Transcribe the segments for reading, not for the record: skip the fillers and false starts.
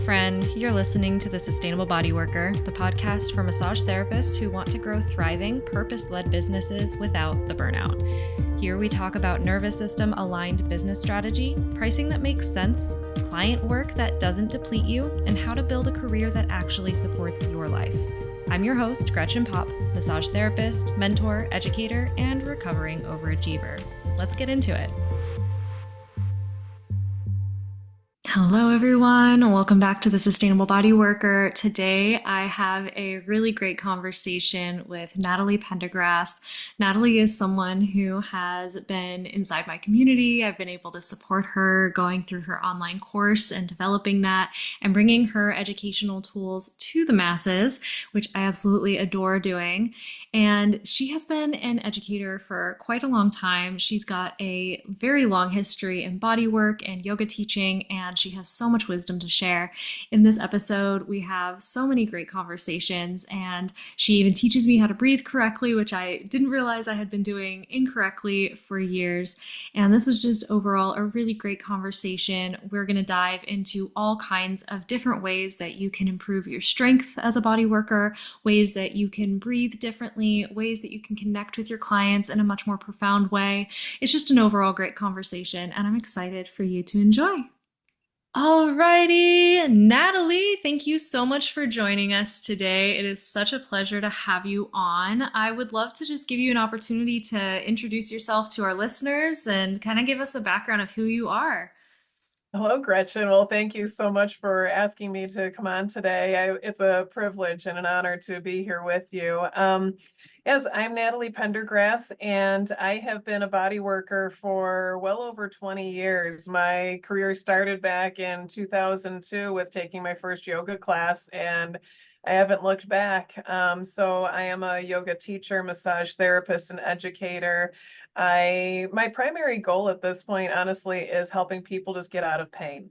friend. You're listening to The Sustainable Body Worker, the podcast for massage therapists who want to grow thriving, purpose-led businesses without the burnout. Here we talk about nervous system aligned business strategy, pricing that makes sense, client work that doesn't deplete you, and how to build a career that actually supports your life. I'm your host, Gretchen Popp, massage therapist, mentor, educator, and recovering overachiever. Let's get into it. Hello, everyone. Welcome back to the Sustainable Body Worker. Today, I have a really great conversation with Natalie Pendergrass. Natalie is someone who has been inside my community. I've been able to support her going through her online course and developing that and bringing her educational tools to the masses, which I absolutely adore doing. And she has been an educator for quite a long time. She's got a very long history in body work and yoga teaching, and she has so much wisdom to share. In this episode, we have so many great conversations, and she even teaches me how to breathe correctly, which I didn't realize I had been doing incorrectly for years. And this was just overall a really great conversation. We're going to dive into all kinds of different ways that you can improve your strength as a body worker, ways that you can breathe differently, ways that you can connect with your clients in a much more profound way. It's just an overall great conversation, and I'm excited for you to enjoy. Alrighty, Natalie, thank you so much for joining us today. It is such a pleasure to have you on. I would love to just give you an opportunity to introduce yourself to our listeners and kind of give us a background of who you are. Hello, Gretchen. Well, thank you so much for asking me to come on today. It's a privilege and an honor to be here with you. Yes, I'm Natalie Pendergrass, and I have been a body worker for well over 20 years. My career started back in 2002 with taking my first yoga class, and I haven't looked back. So I am a yoga teacher, massage therapist, and educator. My primary goal at this point, honestly, is helping people just get out of pain.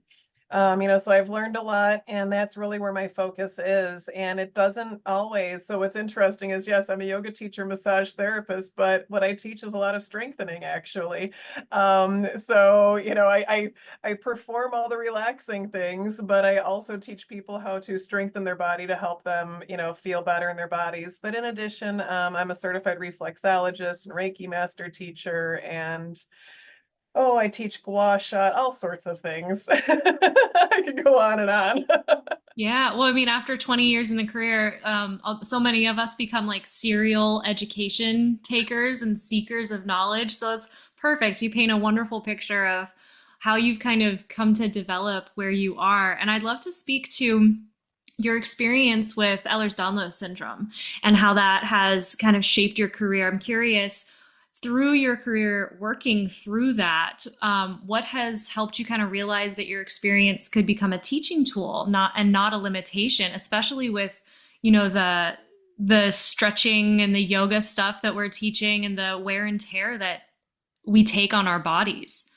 So I've learned a lot, and that's really where my focus is. And it doesn't always. So what's interesting is, yes, I'm a yoga teacher, massage therapist, but what I teach is a lot of strengthening, actually. I perform all the relaxing things, but I also teach people how to strengthen their body to help them, feel better in their bodies. But in addition, I'm a certified reflexologist and Reiki master teacher, and I teach gua sha, all sorts of things. I could go on and on. Yeah, well, I mean, after 20 years in the career, so many of us become like serial education takers and seekers of knowledge. So it's perfect. You paint a wonderful picture of how you've kind of come to develop where you are. And I'd love to speak to your experience with Ehlers-Danlos syndrome and how that has kind of shaped your career. I'm curious, through your career working through that, what has helped you kind of realize that your experience could become a teaching tool, not a limitation, especially with, the stretching and the yoga stuff that we're teaching and the wear and tear that we take on our bodies.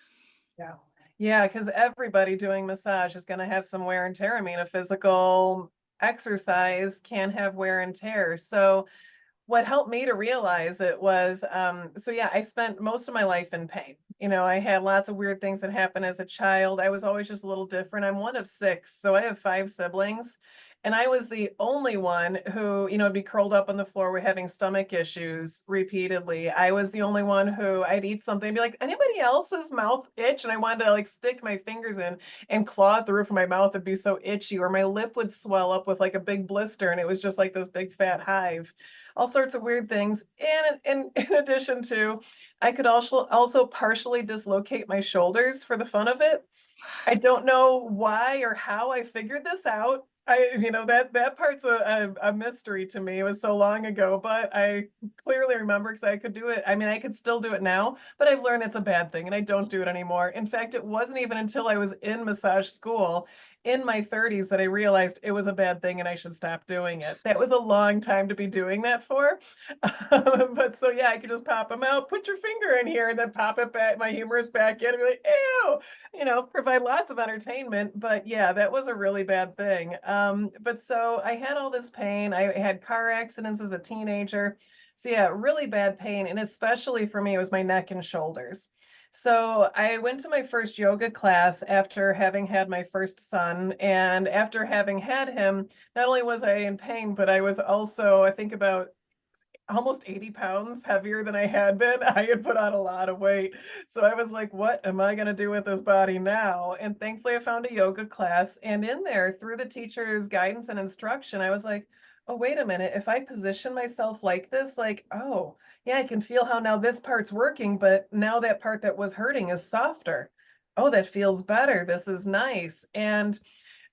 Yeah. Yeah, because everybody doing massage is going to have some wear and tear. I mean, a physical exercise can have wear and tear. So what helped me to realize it was, I spent most of my life in pain. I had lots of weird things that happened as a child. I was always just a little different. I'm one of six, so I have five siblings. And I was the only one who, would be curled up on the floor with having stomach issues repeatedly. I was the only one who I'd eat something and be like, anybody else's mouth itch? And I wanted to like stick my fingers in and claw at the roof of my mouth. It'd be so itchy, or my lip would swell up with like a big blister, and it was just like this big fat hive. All sorts of weird things. And in addition to, I could also partially dislocate my shoulders for the fun of it. I don't know why or how I figured this out. That part's a mystery to me. It was so long ago, but I clearly remember because I could do it. I mean, I could still do it now, but I've learned it's a bad thing and I don't do it anymore. In fact, it wasn't even until I was in massage school in my 30s that I realized it was a bad thing and I should stop doing it. That was a long time to be doing that for. But so yeah, I could just pop them out, put your finger in here, and then pop it back, my humerus back in, and be like, ew, provide lots of entertainment. But yeah, that was a really bad thing. But so I had all this pain. I had car accidents as a teenager. So yeah, really bad pain. And especially for me, it was my neck and shoulders. So I went to my first yoga class after having had my first son. And after having had him, not only was I in pain, but I was also, I think, about almost 80 pounds heavier than I had been. I had put on a lot of weight. So I was like, what am I going to do with this body now? And thankfully, I found a yoga class. And in there, through the teacher's guidance and instruction, I was like, oh, wait a minute. If I position myself like this, like, oh, yeah, I can feel how now this part's working, but now that part that was hurting is softer. Oh, that feels better. This is nice. And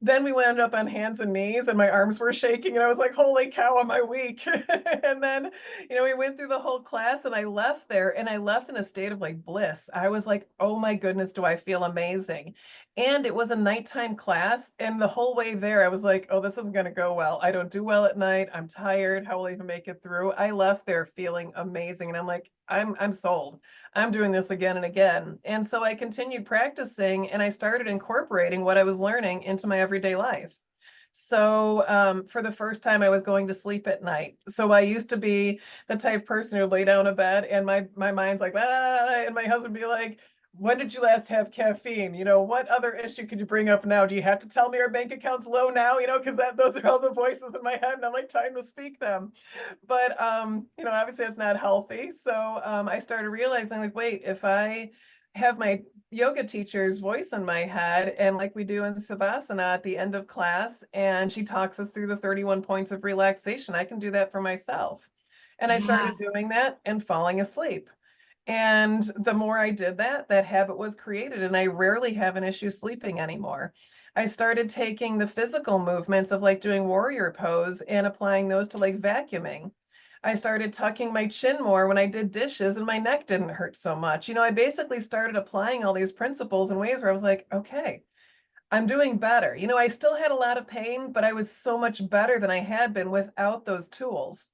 then we wound up on hands and knees and my arms were shaking and I was like, holy cow, am I weak? And then, we went through the whole class and I left there and I left in a state of like bliss. I was like, oh my goodness, do I feel amazing? And it was a nighttime class. And the whole way there, I was like, oh, this isn't going to go well. I don't do well at night. I'm tired. How will I even make it through? I left there feeling amazing. And I'm like, I'm sold. I'm doing this again and again. And so I continued practicing and I started incorporating what I was learning into my everyday life. So for the first time, I was going to sleep at night. So I used to be the type of person who would lay down in bed and my mind's like, ah, and my husband would be like, when did you last have caffeine? What other issue could you bring up now? Do you have to tell me our bank account's low now? Because those are all the voices in my head and I'm like, time to speak them. But obviously it's not healthy. So I started realizing like, wait, if I have my yoga teacher's voice in my head and like we do in Savasana at the end of class, and she talks us through the 31 points of relaxation, I can do that for myself. And I Yeah. started doing that and falling asleep. And the more I did that, that habit was created, and I rarely have an issue sleeping anymore. I started taking the physical movements of like doing warrior pose and applying those to like vacuuming. I started tucking my chin more when I did dishes and my neck didn't hurt so much. I basically started applying all these principles in ways where I was like, okay, I'm doing better. I still had a lot of pain, but I was so much better than I had been without those tools.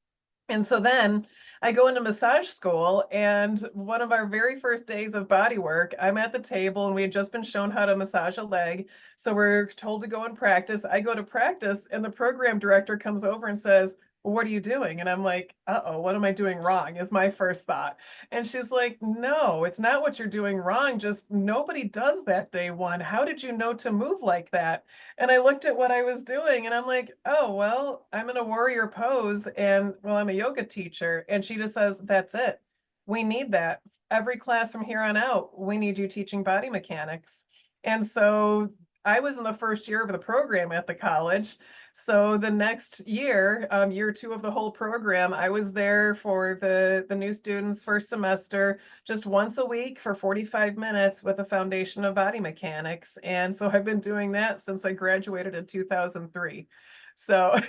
And so then I go into massage school, and one of our very first days of body work, I'm at the table and we had just been shown how to massage a leg. So we're told to go and practice. I go to practice, and the program director comes over and says, well, what are you doing? And I'm like, uh-oh, what am I doing wrong? Is my first thought. And she's like, no, it's not what you're doing wrong. Just nobody does that day one. How did you know to move like that? And I looked at what I was doing and I'm like, oh, well, I'm in a warrior pose and well, I'm a yoga teacher. And she just says, that's it. We need that. Every class from here on out, we need you teaching body mechanics. And so I was in the first year of the program at the college. So the next year, year two of the whole program, I was there for the new students first semester, just once a week for 45 minutes with a foundation of body mechanics. And so I've been doing that since I graduated in 2003. So,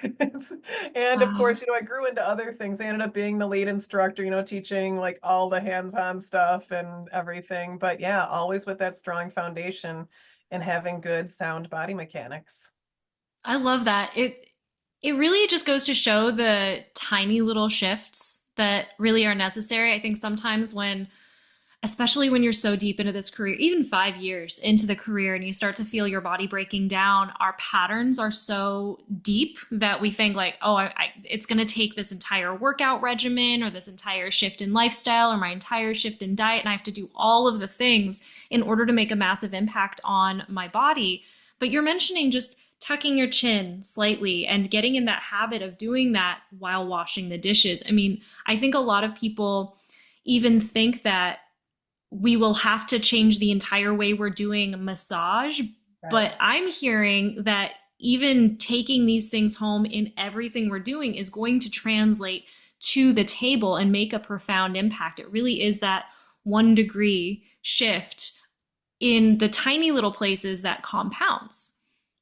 and of Wow. course, I grew into other things. I ended up being the lead instructor, teaching like all the hands-on stuff and everything. But yeah, always with that strong foundation and having good sound body mechanics. I love that. It really just goes to show the tiny little shifts that really are necessary. I think sometimes when especially when you're so deep into this career, even 5 years into the career, and you start to feel your body breaking down, our patterns are so deep that we think like, oh, it's going to take this entire workout regimen or this entire shift in lifestyle or my entire shift in diet, and I have to do all of the things in order to make a massive impact on my body. But you're mentioning just tucking your chin slightly and getting in that habit of doing that while washing the dishes. I mean, I think a lot of people even think that we will have to change the entire way we're doing massage. Right. But I'm hearing that even taking these things home in everything we're doing is going to translate to the table and make a profound impact. It really is that 1 degree shift in the tiny little places that compounds.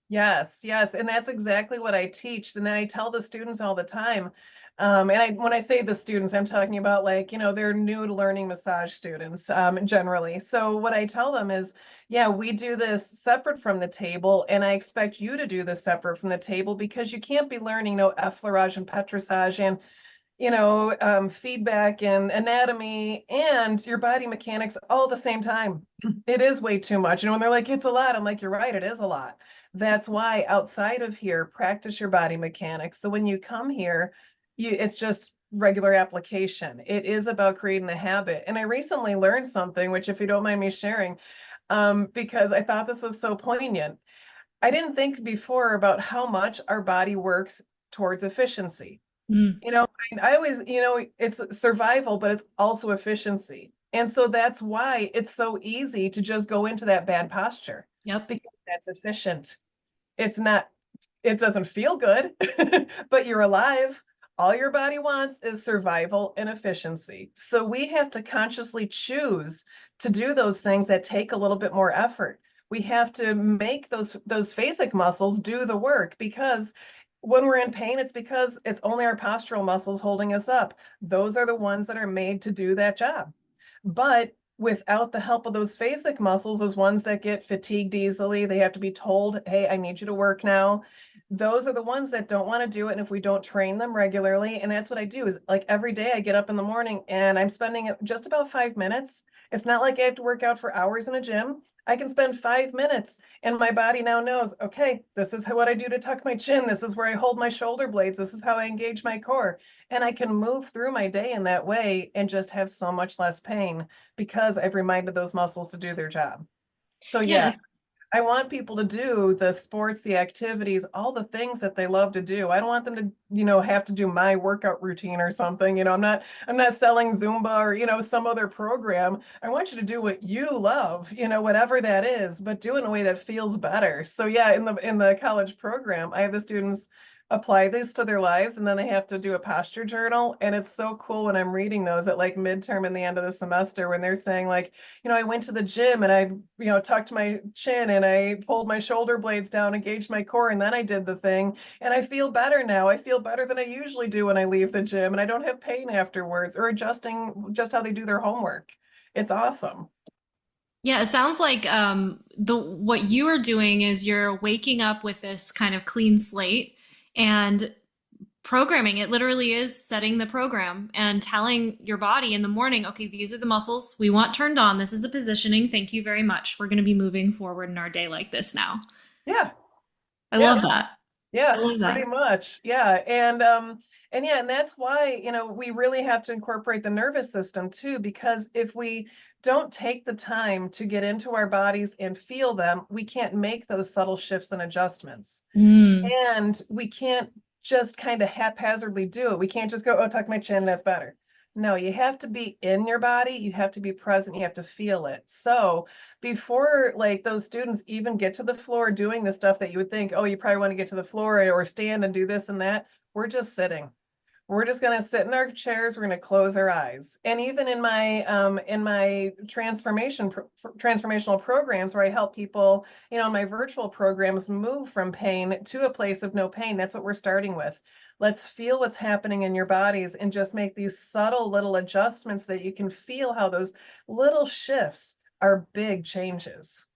Yes, yes. And that's exactly what I teach. And then I tell the students all the time. And when I say the students, I'm talking about like, they're new to learning massage students, generally. So what I tell them is, yeah, we do this separate from the table, and I expect you to do this separate from the table because you can't be learning, effleurage and petrissage and feedback and anatomy and your body mechanics all at the same time. It is way too much. When they're like, it's a lot, I'm like, you're right, it is a lot. That's why outside of here, practice your body mechanics. So when you come here, it's just regular application. It is about creating a habit. And I recently learned something, which if you don't mind me sharing, because I thought this was so poignant. I didn't think before about how much our body works towards efficiency. Mm, You know, I always, it's survival, but it's also efficiency. And so that's why it's so easy to just go into that bad posture yep. because that's efficient. It's not, it doesn't feel good, but you're alive. All your body wants is survival and efficiency. So we have to consciously choose to do those things that take a little bit more effort. We have to make those phasic muscles do the work because when we're in pain, it's because it's only our postural muscles holding us up. Those are the ones that are made to do that job. But without the help of those phasic muscles, those ones that get fatigued easily, they have to be told, hey, I need you to work now. Those are the ones that don't want to do it. And if we don't train them regularly, and that's what I do is like every day I get up in the morning and I'm spending just about 5 minutes. It's not like I have to work out for hours in a gym. I can spend 5 minutes and my body now knows, okay, this is what I do to tuck my chin. This is where I hold my shoulder blades. This is how I engage my core. And I can move through my day in that way and just have so much less pain because I've reminded those muscles to do their job. So yeah, Yeah. I want people to do the sports, the activities, all the things that they love to do. I don't want them to, have to do my workout routine or something. I'm not selling Zumba or, some other program. I want you to do what you love, whatever that is, but do it in a way that feels better. So yeah, in the college program, I have the students apply this to their lives and then they have to do a posture journal. And it's so cool when I'm reading those at like midterm and the end of the semester when they're saying like, I went to the gym and I, tucked my chin and I pulled my shoulder blades down, engaged my core, and then I did the thing. And I feel better now. I feel better than I usually do when I leave the gym, and I don't have pain afterwards or adjusting just how they do their homework. It's awesome. Yeah, it sounds like the what you are doing is you're waking up with this kind of clean slate and programming. It literally is setting the program and telling your body in the morning, okay, these are the muscles we want turned on. This is the positioning. Thank you very much. We're going to be moving forward in our day like this now. Yeah. I Yeah. love that. I Yeah, love pretty that. much. Yeah. And yeah, and that's why, we really have to incorporate the nervous system too, because if we don't take the time to get into our bodies and feel them, we can't make those subtle shifts and adjustments. Mm. And we can't just kind of haphazardly do it. We can't just go, oh, tuck my chin, that's better. No, you have to be in your body, you have to be present, you have to feel it. So before like those students even get to the floor doing the stuff that you would think, oh, you probably want to get to the floor or stand and do this and that, we're just sitting. We're just going to sit in our chairs. We're going to close our eyes. And even in my transformational programs where I help people, in my virtual programs move from pain to a place of no pain. That's what we're starting with. Let's feel what's happening in your bodies and just make these subtle little adjustments that you can feel how those little shifts are big changes.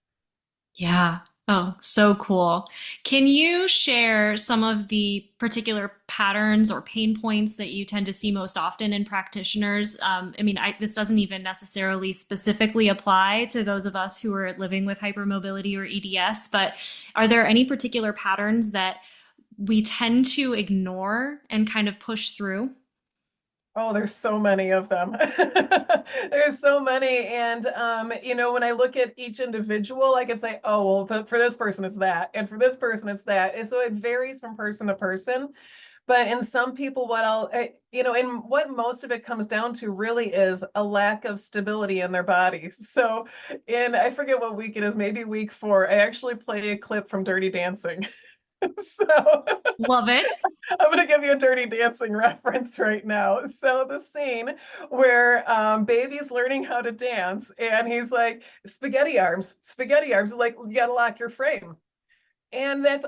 Yeah. Oh, so cool. Can you share some of the particular patterns or pain points that you tend to see most often in practitioners? I mean, this doesn't even necessarily specifically apply to those of us who are living with hypermobility or EDS, but are there any particular patterns that we tend to ignore and kind of push through? Oh, there's so many of them. There's so many. And, when I look at each individual, I can say, oh, well, for this person, it's that. And for this person, it's that. And so it varies from person to person. But in some people, and what most of it comes down to really is a lack of stability in their bodies. So, I forget what week it is, maybe week 4, I actually play a clip from Dirty Dancing. So, Love it. I'm going to give you a Dirty Dancing reference right now. So the scene where baby's learning how to dance, and he's like, spaghetti arms, spaghetti arms. Like, you got to lock your frame. And that's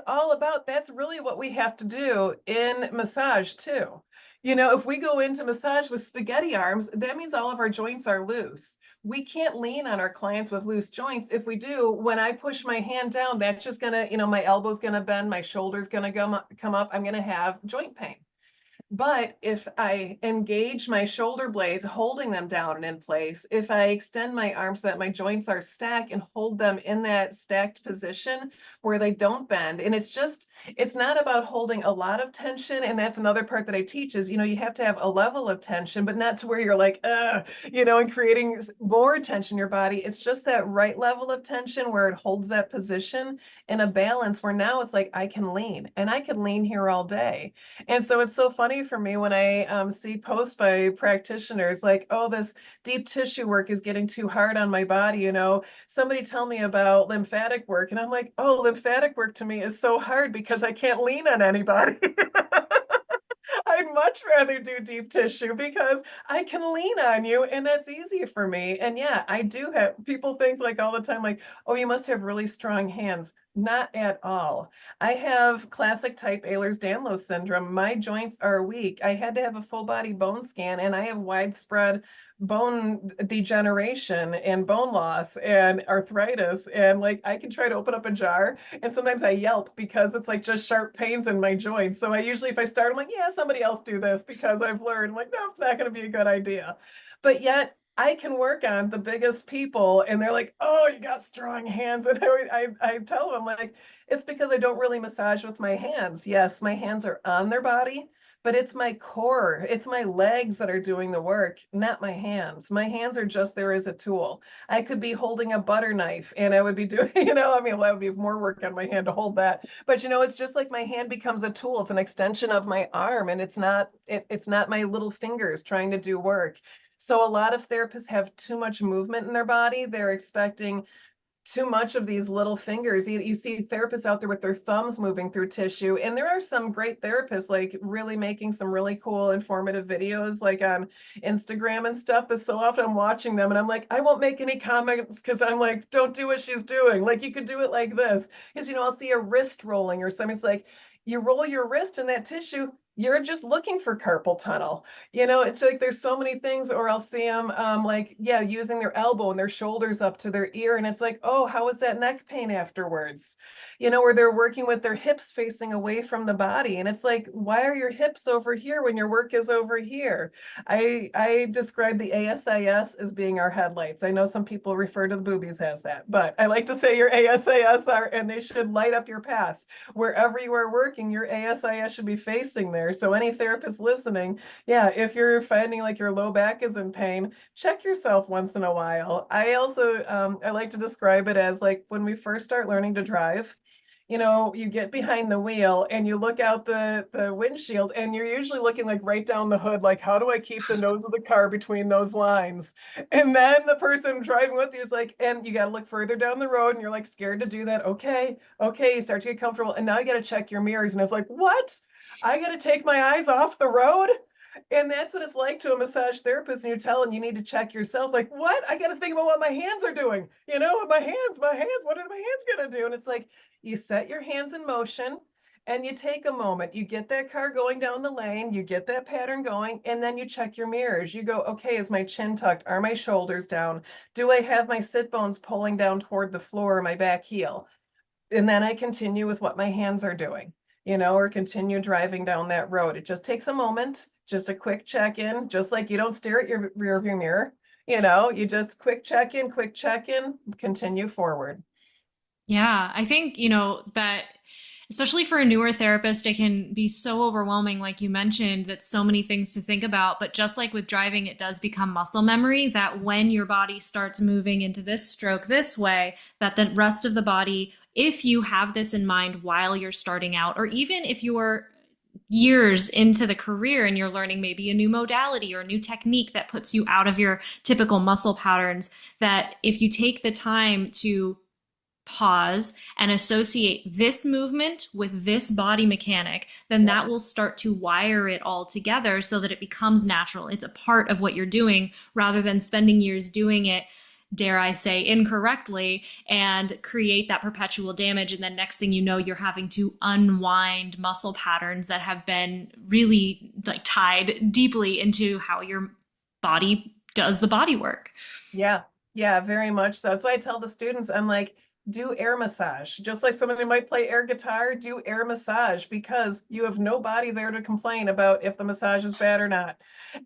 really what we have to do in massage too. If we go into massage with spaghetti arms, that means all of our joints are loose. We can't lean on our clients with loose joints. If we do, when I push my hand down, that's just gonna, my elbow's gonna bend, my shoulder's gonna come up, I'm gonna have joint pain. But if I engage my shoulder blades, holding them down and in place, if I extend my arms so that my joints are stacked and hold them in that stacked position where they don't bend. And it's not about holding a lot of tension. And that's another part that I teach is, you have to have a level of tension, but not to where you're like, and creating more tension in your body. It's just that right level of tension where it holds that position in a balance where now it's like I can lean and I can lean here all day. And so it's so funny for me when I see posts by practitioners like, oh, this deep tissue work is getting too hard on my body. Somebody tell me about lymphatic work. And I'm like, oh, lymphatic work to me is so hard because I can't lean on anybody. I'd much rather do deep tissue because I can lean on you and that's easy for me. And yeah, I do have people think like all the time, like, oh, you must have really strong hands. Not at all. I have classic type Ehlers-Danlos syndrome. My joints are weak. I had to have a full body bone scan and I have widespread bone degeneration and bone loss and arthritis. And like I can try to open up a jar and sometimes I yelp because it's like just sharp pains in my joints. So I usually, if I start, I'm like, yeah, somebody else do this because I've learned. I'm like, no, it's not going to be a good idea. But yet I can work on the biggest people and they're like, oh, you got strong hands. And I tell them, like, it's because I don't really massage with my hands. Yes, my hands are on their body, but it's my core, it's my legs that are doing the work, not my hands. My hands are just there as a tool. I could be holding a butter knife and I would be doing, well, that would be more work on my hand to hold that. But it's just like my hand becomes a tool. It's an extension of my arm and it's not my little fingers trying to do work. So a lot of therapists have too much movement in their body. They're expecting too much of these little fingers. You see therapists out there with their thumbs moving through tissue. And there are some great therapists like really making some really cool, informative videos like on Instagram and stuff. But so often I'm watching them and I'm like, I won't make any comments because I'm like, don't do what she's doing. Like you could do it like this. Because, I'll see a wrist rolling or something's like, you roll your wrist in that tissue, you're just looking for carpal tunnel. It's like there's so many things, or I'll see them like, yeah, using their elbow and their shoulders up to their ear. And it's like, oh, how was that neck pain afterwards? Where they're working with their hips facing away from the body. And it's like, why are your hips over here when your work is over here? I describe the ASIS as being our headlights. I know some people refer to the boobies as that, but I like to say your ASIS are, and they should light up your path. Wherever you are working, your ASIS should be facing there. So any therapist listening, yeah, if you're finding like your low back is in pain, check yourself once in a while. I also I like to describe it as like when we first start learning to drive, you get behind the wheel and you look out the windshield and you're usually looking like right down the hood, like how do I keep the nose of the car between those lines? And then the person driving with you is like, and you got to look further down the road and you're like scared to do that. Okay, you start to get comfortable and now you got to check your mirrors and it's like, what? I got to take my eyes off the road? And that's what it's like to a massage therapist. And you're telling you need to check yourself. Like, what? I got to think about what my hands are doing. My hands, what are my hands going to do? And it's like, you set your hands in motion and you take a moment. You get that car going down the lane. You get that pattern going. And then you check your mirrors. You go, okay, is my chin tucked? Are my shoulders down? Do I have my sit bones pulling down toward the floor or my back heel? And then I continue with what my hands are doing, or continue driving down that road. It just takes a moment, just a quick check in, just like you don't stare at your rear view mirror, you just quick check in, continue forward. Yeah, I think, that especially for a newer therapist, it can be so overwhelming, like you mentioned, that so many things to think about. But just like with driving, it does become muscle memory that when your body starts moving into this stroke this way, that the rest of the body, if you have this in mind while you're starting out, or even if you're years into the career and you're learning maybe a new modality or a new technique that puts you out of your typical muscle patterns, that if you take the time to pause and associate this movement with this body mechanic, then Yeah. that will start to wire it all together so that it becomes natural. It's a part of what you're doing rather than spending years doing it, dare I say, incorrectly and create that perpetual damage. And then next thing you know, you're having to unwind muscle patterns that have been really like tied deeply into how your body does the body work. Yeah. Yeah, very much so. That's why I tell the students, I'm like, do air massage. Just like somebody might play air guitar, do air massage because you have no body there to complain about if the massage is bad or not.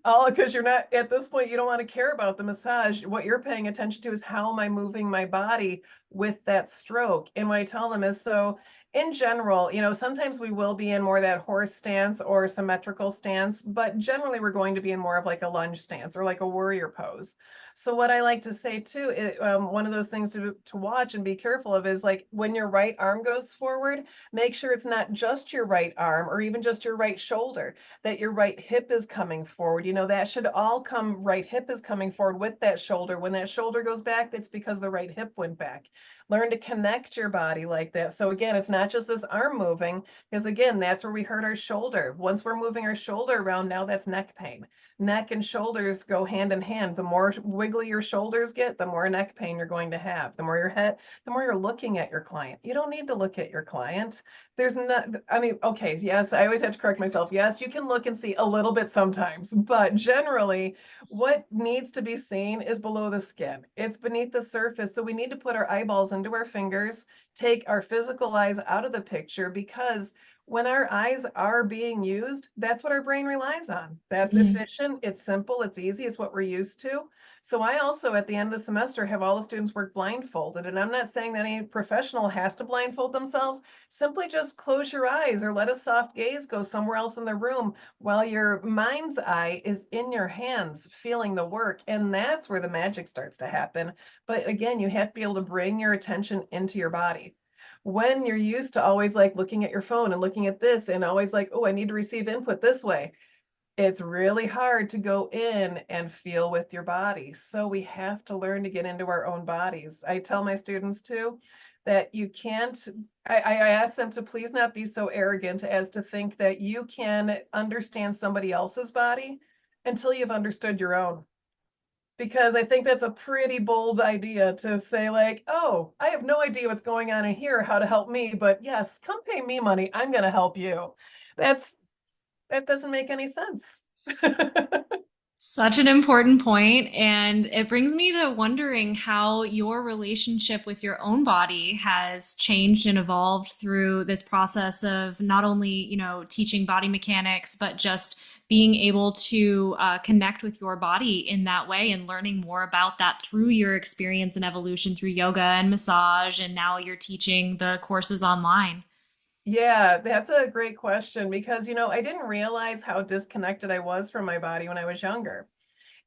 All because you're not at this point, you don't want to care about the massage. What you're paying attention to is how am I moving my body with that stroke? And what I tell them is so in general, sometimes we will be in more that horse stance or symmetrical stance, but generally we're going to be in more of like a lunge stance or like a warrior pose. So what I like to say too, one of those things to watch and be careful of is like when your right arm goes forward, make sure it's not just your right arm or even just your right shoulder, that your right hip is coming forward. That should all come, right hip is coming forward with that shoulder. When that shoulder goes back, that's because the right hip went back. Learn to connect your body like that. So again, it's not just this arm moving, because again, that's where we hurt our shoulder. Once we're moving our shoulder around, now that's neck pain. Neck and shoulders go hand in hand. The more wiggly your shoulders get, the more neck pain you're going to have. The more your head, the more you're looking at your client. You don't need to look at your client. There's not, I mean, okay, yes, I always have to correct myself. Yes, you can look and see a little bit sometimes, but generally, what needs to be seen is below the skin. It's beneath the surface. So we need to put our eyeballs into our fingers, take our physical eyes out of the picture, because when our eyes are being used, that's what our brain relies on. That's Mhm. efficient, it's simple, it's easy, it's what we're used to. So I also, at the end of the semester, have all the students work blindfolded. And I'm not saying that any professional has to blindfold themselves. Simply just close your eyes or let a soft gaze go somewhere else in the room while your mind's eye is in your hands, feeling the work. And that's where the magic starts to happen. But again, you have to be able to bring your attention into your body. When you're used to always like looking at your phone and looking at this and always like, oh, I need to receive input this way, it's really hard to go in and feel with your body. So we have to learn to get into our own bodies. I tell my students too that you can't, I ask them to please not be so arrogant as to think that you can understand somebody else's body until you've understood your own. Because I think that's a pretty bold idea to say, like, oh, I have no idea what's going on in here, how to help me, but yes, come pay me money. I'm going to help you. That's that doesn't make any sense. Such an important point, and it brings me to wondering how your relationship with your own body has changed and evolved through this process of not only, teaching body mechanics, but just being able to connect with your body in that way and learning more about that through your experience and evolution through yoga and massage, and now you're teaching the courses online. Yeah, that's a great question because, I didn't realize how disconnected I was from my body when I was younger.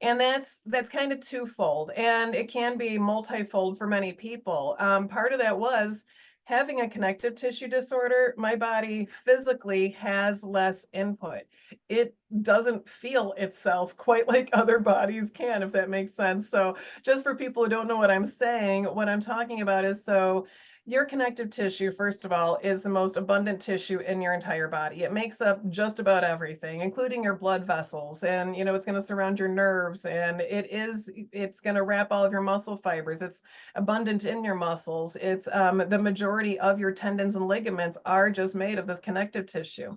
And that's kind of twofold, and it can be multifold for many people. Part of that was having a connective tissue disorder. My body physically has less input. It doesn't feel itself quite like other bodies can, if that makes sense. So, just for people who don't know what I'm saying, what I'm talking about is so your connective tissue, first of all, is the most abundant tissue in your entire body. It makes up just about everything, including your blood vessels. And, it's going to surround your nerves, and it's going to wrap all of your muscle fibers. It's abundant in your muscles. It's the majority of your tendons and ligaments are just made of this connective tissue.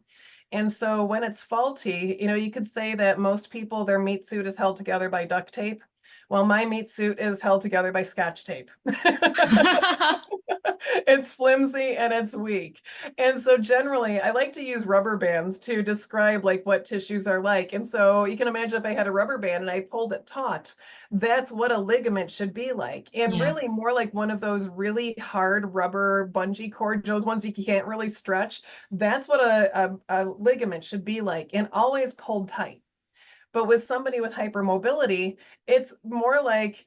And so when it's faulty, you could say that most people, their meat suit is held together by duct tape. Well, my meat suit is held together by Scotch tape. It's flimsy and it's weak. And so generally, I like to use rubber bands to describe like what tissues are like. And so you can imagine if I had a rubber band and I pulled it taut, that's what a ligament should be like. And Yeah. really more like one of those really hard rubber bungee cord, those ones you can't really stretch. That's what a ligament should be like, and always pulled tight. But with somebody with hypermobility, it's more like,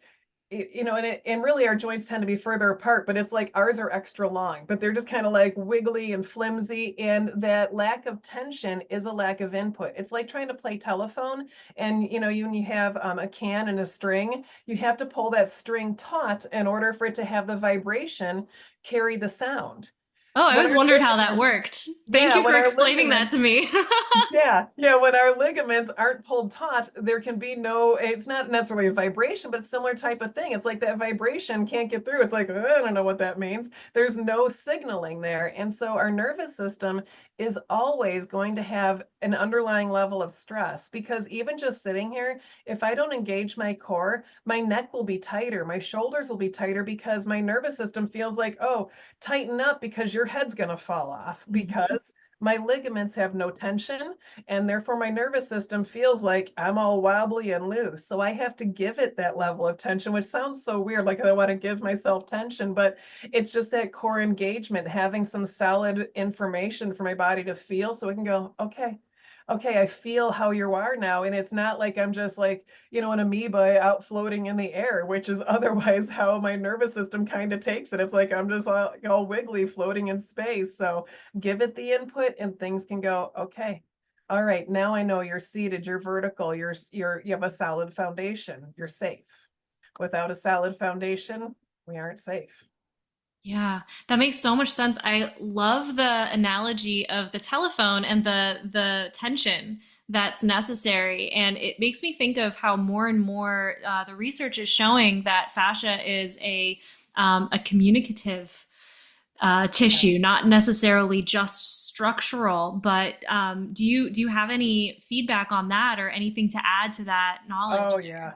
and really our joints tend to be further apart, but it's like ours are extra long, but they're just kind of like wiggly and flimsy. And that lack of tension is a lack of input. It's like trying to play telephone, and when you have a can and a string, you have to pull that string taut in order for it to have the vibration carry the sound. Oh, I When always our wondered how that ligaments, worked. Thank yeah, you when for our explaining that ligaments to me. yeah, when our ligaments aren't pulled taut, there can be no, it's not necessarily a vibration, but similar type of thing. It's like that vibration can't get through. It's like, I don't know what that means. There's no signaling there. And so our nervous system is always going to have an underlying level of stress, because even just sitting here, if I don't engage my core, my neck will be tighter, my shoulders will be tighter, because my nervous system feels like, oh, tighten up because your head's going to fall off, Mhm. because my ligaments have no tension, and therefore my nervous system feels like I'm all wobbly and loose. So I have to give it that level of tension, which sounds so weird, like I want to give myself tension, but it's just that core engagement, having some solid information for my body to feel so it can go, okay, okay, I feel how you are now. And it's not like I'm just like, an amoeba out floating in the air, which is otherwise how my nervous system kind of takes it. It's like I'm just all wiggly floating in space. So give it the input and things can go, okay. All right, now I know you're seated, you're vertical, you have a solid foundation, you're safe. Without a solid foundation, we aren't safe. Yeah, that makes so much sense. I love the analogy of the telephone and the tension that's necessary, and it makes me think of how more and more the research is showing that fascia is a communicative tissue, not necessarily just structural. But do you have any feedback on that or anything to add to that knowledge Oh, there? yeah.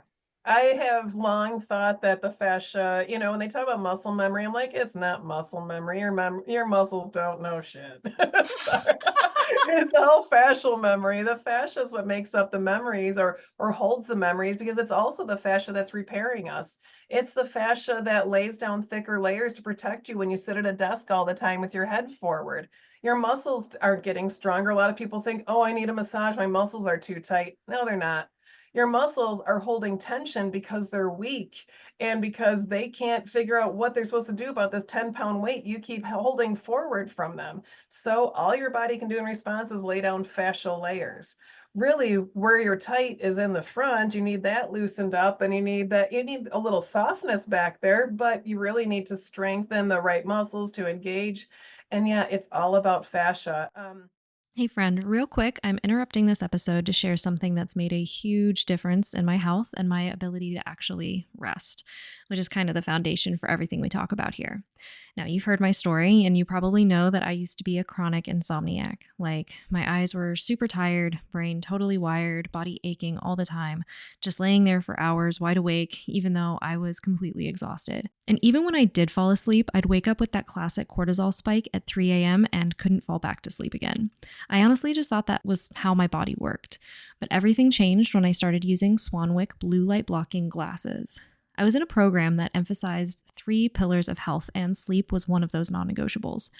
I have long thought that the fascia, when they talk about muscle memory, I'm like, it's not muscle memory. Your muscles don't know shit. Sorry. It's all fascial memory. The fascia is what makes up the memories, or holds the memories, because it's also the fascia that's repairing us. It's the fascia that lays down thicker layers to protect you when you sit at a desk all the time with your head forward. Your muscles aren't getting stronger. A lot of people think, oh, I need a massage. My muscles are too tight. No, they're not. Your muscles are holding tension because they're weak, and because they can't figure out what they're supposed to do about this 10-pound weight you keep holding forward from them. So all your body can do in response is lay down fascial layers. Really, where you're tight is in the front. You need that loosened up, and you need a little softness back there, but you really need to strengthen the right muscles to engage. And yeah, it's all about fascia. Hey, friend, real quick, I'm interrupting this episode to share something that's made a huge difference in my health and my ability to actually rest, which is kind of the foundation for everything we talk about here. Now, you've heard my story, and you probably know that I used to be a chronic insomniac. Like, my eyes were super tired, brain totally wired, body aching all the time, just laying there for hours wide awake, even though I was completely exhausted. And even when I did fall asleep, I'd wake up with that classic cortisol spike at 3 a.m. and couldn't fall back to sleep again. I honestly just thought that was how my body worked. But everything changed when I started using Swanwick blue light blocking glasses. I was in a program that emphasized 3 pillars of health, and sleep was one of those non negotiables.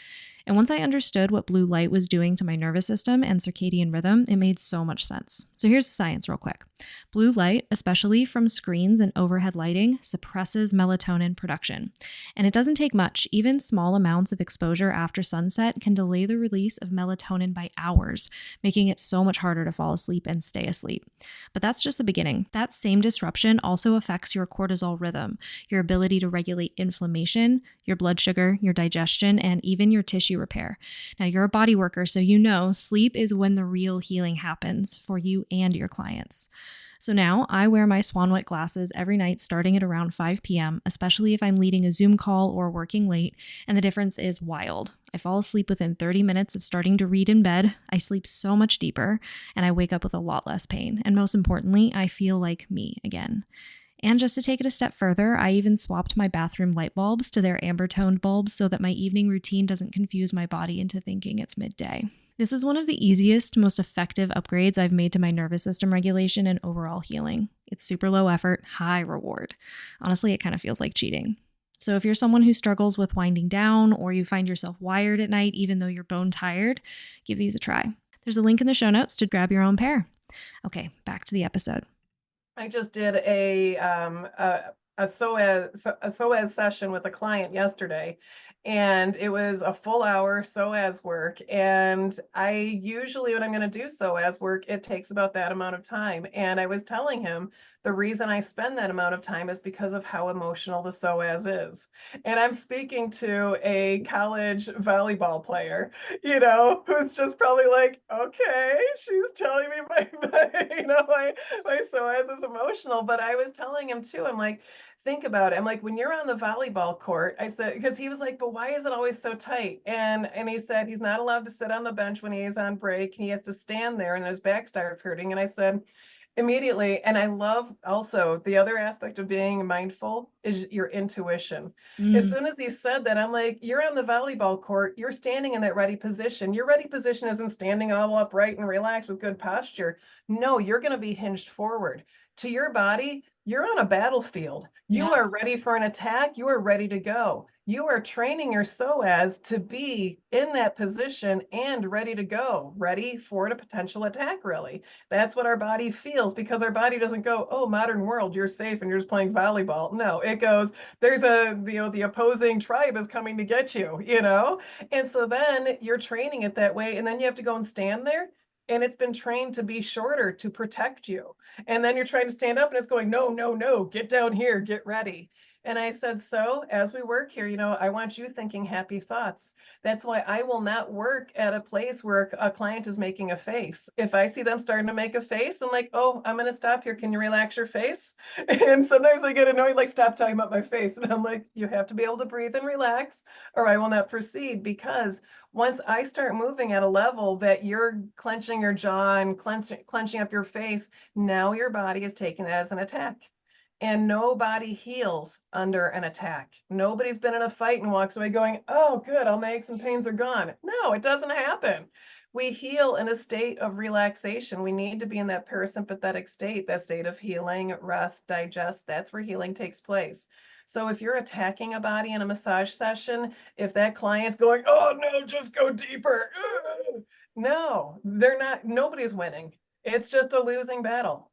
And once I understood what blue light was doing to my nervous system and circadian rhythm, it made so much sense. So here's the science, real quick. Blue light, especially from screens and overhead lighting, suppresses melatonin production. And it doesn't take much. Even small amounts of exposure after sunset can delay the release of melatonin by hours, making it so much harder to fall asleep and stay asleep. But that's just the beginning. That same disruption also affects your cortisol rhythm, your ability to regulate inflammation, your blood sugar, your digestion, and even your tissue repair. Now, you're a body worker, so you know sleep is when the real healing happens for you and your clients. So now I wear my Swanwick glasses every night starting at around 5 p.m., especially if I'm leading a Zoom call or working late, and the difference is wild. I fall asleep within 30 minutes of starting to read in bed, I sleep so much deeper, and I wake up with a lot less pain. And most importantly, I feel like me again. And just to take it a step further, I even swapped my bathroom light bulbs to their amber toned bulbs so that my evening routine doesn't confuse my body into thinking it's midday. This is one of the easiest, most effective upgrades I've made to my nervous system regulation and overall healing. It's super low effort, high reward. Honestly, it kind of feels like cheating. So if you're someone who struggles with winding down, or you find yourself wired at night even though you're bone tired, give these a try. There's a link in the show notes to grab your own pair. Okay, back to the episode. I just did a SOAS session with a client yesterday, and it was a full hour SOAS work. And I usually, when I'm going to do SOAS work, it takes about that amount of time. And I was telling him The reason I spend that amount of time is because of how emotional the psoas is. And I'm speaking to a college volleyball player, who's just probably like, okay, she's telling me my psoas is emotional. But I was telling him too, I'm like, think about it. I'm like, when you're on the volleyball court, I said, because he was like, but why is it always so tight? And he said he's not allowed to sit on the bench when he's on break. He has to stand there and his back starts hurting. And I said, immediately. And I love also the other aspect of being mindful is your intuition. As Mm, soon as he said that, I'm like, you're on the volleyball court, you're standing in that ready position. Your ready position isn't standing all upright and relaxed with good posture. No, you're going to be hinged forward. To your body, you're on a battlefield. You yeah. are ready for an attack. You are ready to go. You are training your psoas to be in that position and ready to go, ready for a potential attack, really. That's what our body feels, because our body doesn't go, oh, modern world, you're safe and you're just playing volleyball. No, it goes, there's the opposing tribe is coming to get you. And so then you're training it that way. And then you have to go and stand there. And it's been trained to be shorter to protect you. And then you're trying to stand up and it's going, no, no, no, get down here, get ready. And I said, so as we work here, I want you thinking happy thoughts. That's why I will not work at a place where a client is making a face. If I see them starting to make a face, I'm like, oh, I'm going to stop here. Can you relax your face? And sometimes I get annoyed, like, stop talking about my face. And I'm like, you have to be able to breathe and relax, or I will not proceed. Because once I start moving at a level that you're clenching your jaw and clenching up your face, now your body is taking that as an attack. And nobody heals under an attack. Nobody's been in a fight and walks away going, oh, good, all my aches and pains are gone. No, it doesn't happen. We heal in a state of relaxation. We need to be in that parasympathetic state, that state of healing, rest, digest. That's where healing takes place. So if you're attacking a body in a massage session, if that client's going, oh, no, just go deeper. No, they're not, nobody's winning. It's just a losing battle.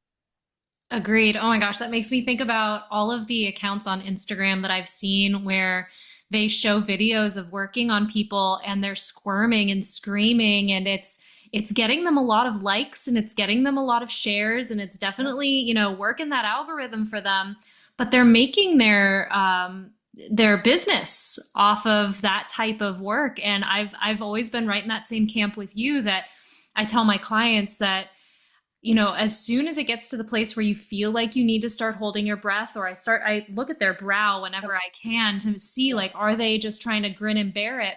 Agreed. Oh my gosh, that makes me think about all of the accounts on Instagram that I've seen where they show videos of working on people and they're squirming and screaming, and it's getting them a lot of likes and it's getting them a lot of shares, and it's definitely, working that algorithm for them, but they're making their business off of that type of work. And I've always been right in that same camp with you, that I tell my clients that as soon as it gets to the place where you feel like you need to start holding your breath, or I look at their brow whenever I can to see, like, are they just trying to grin and bear it?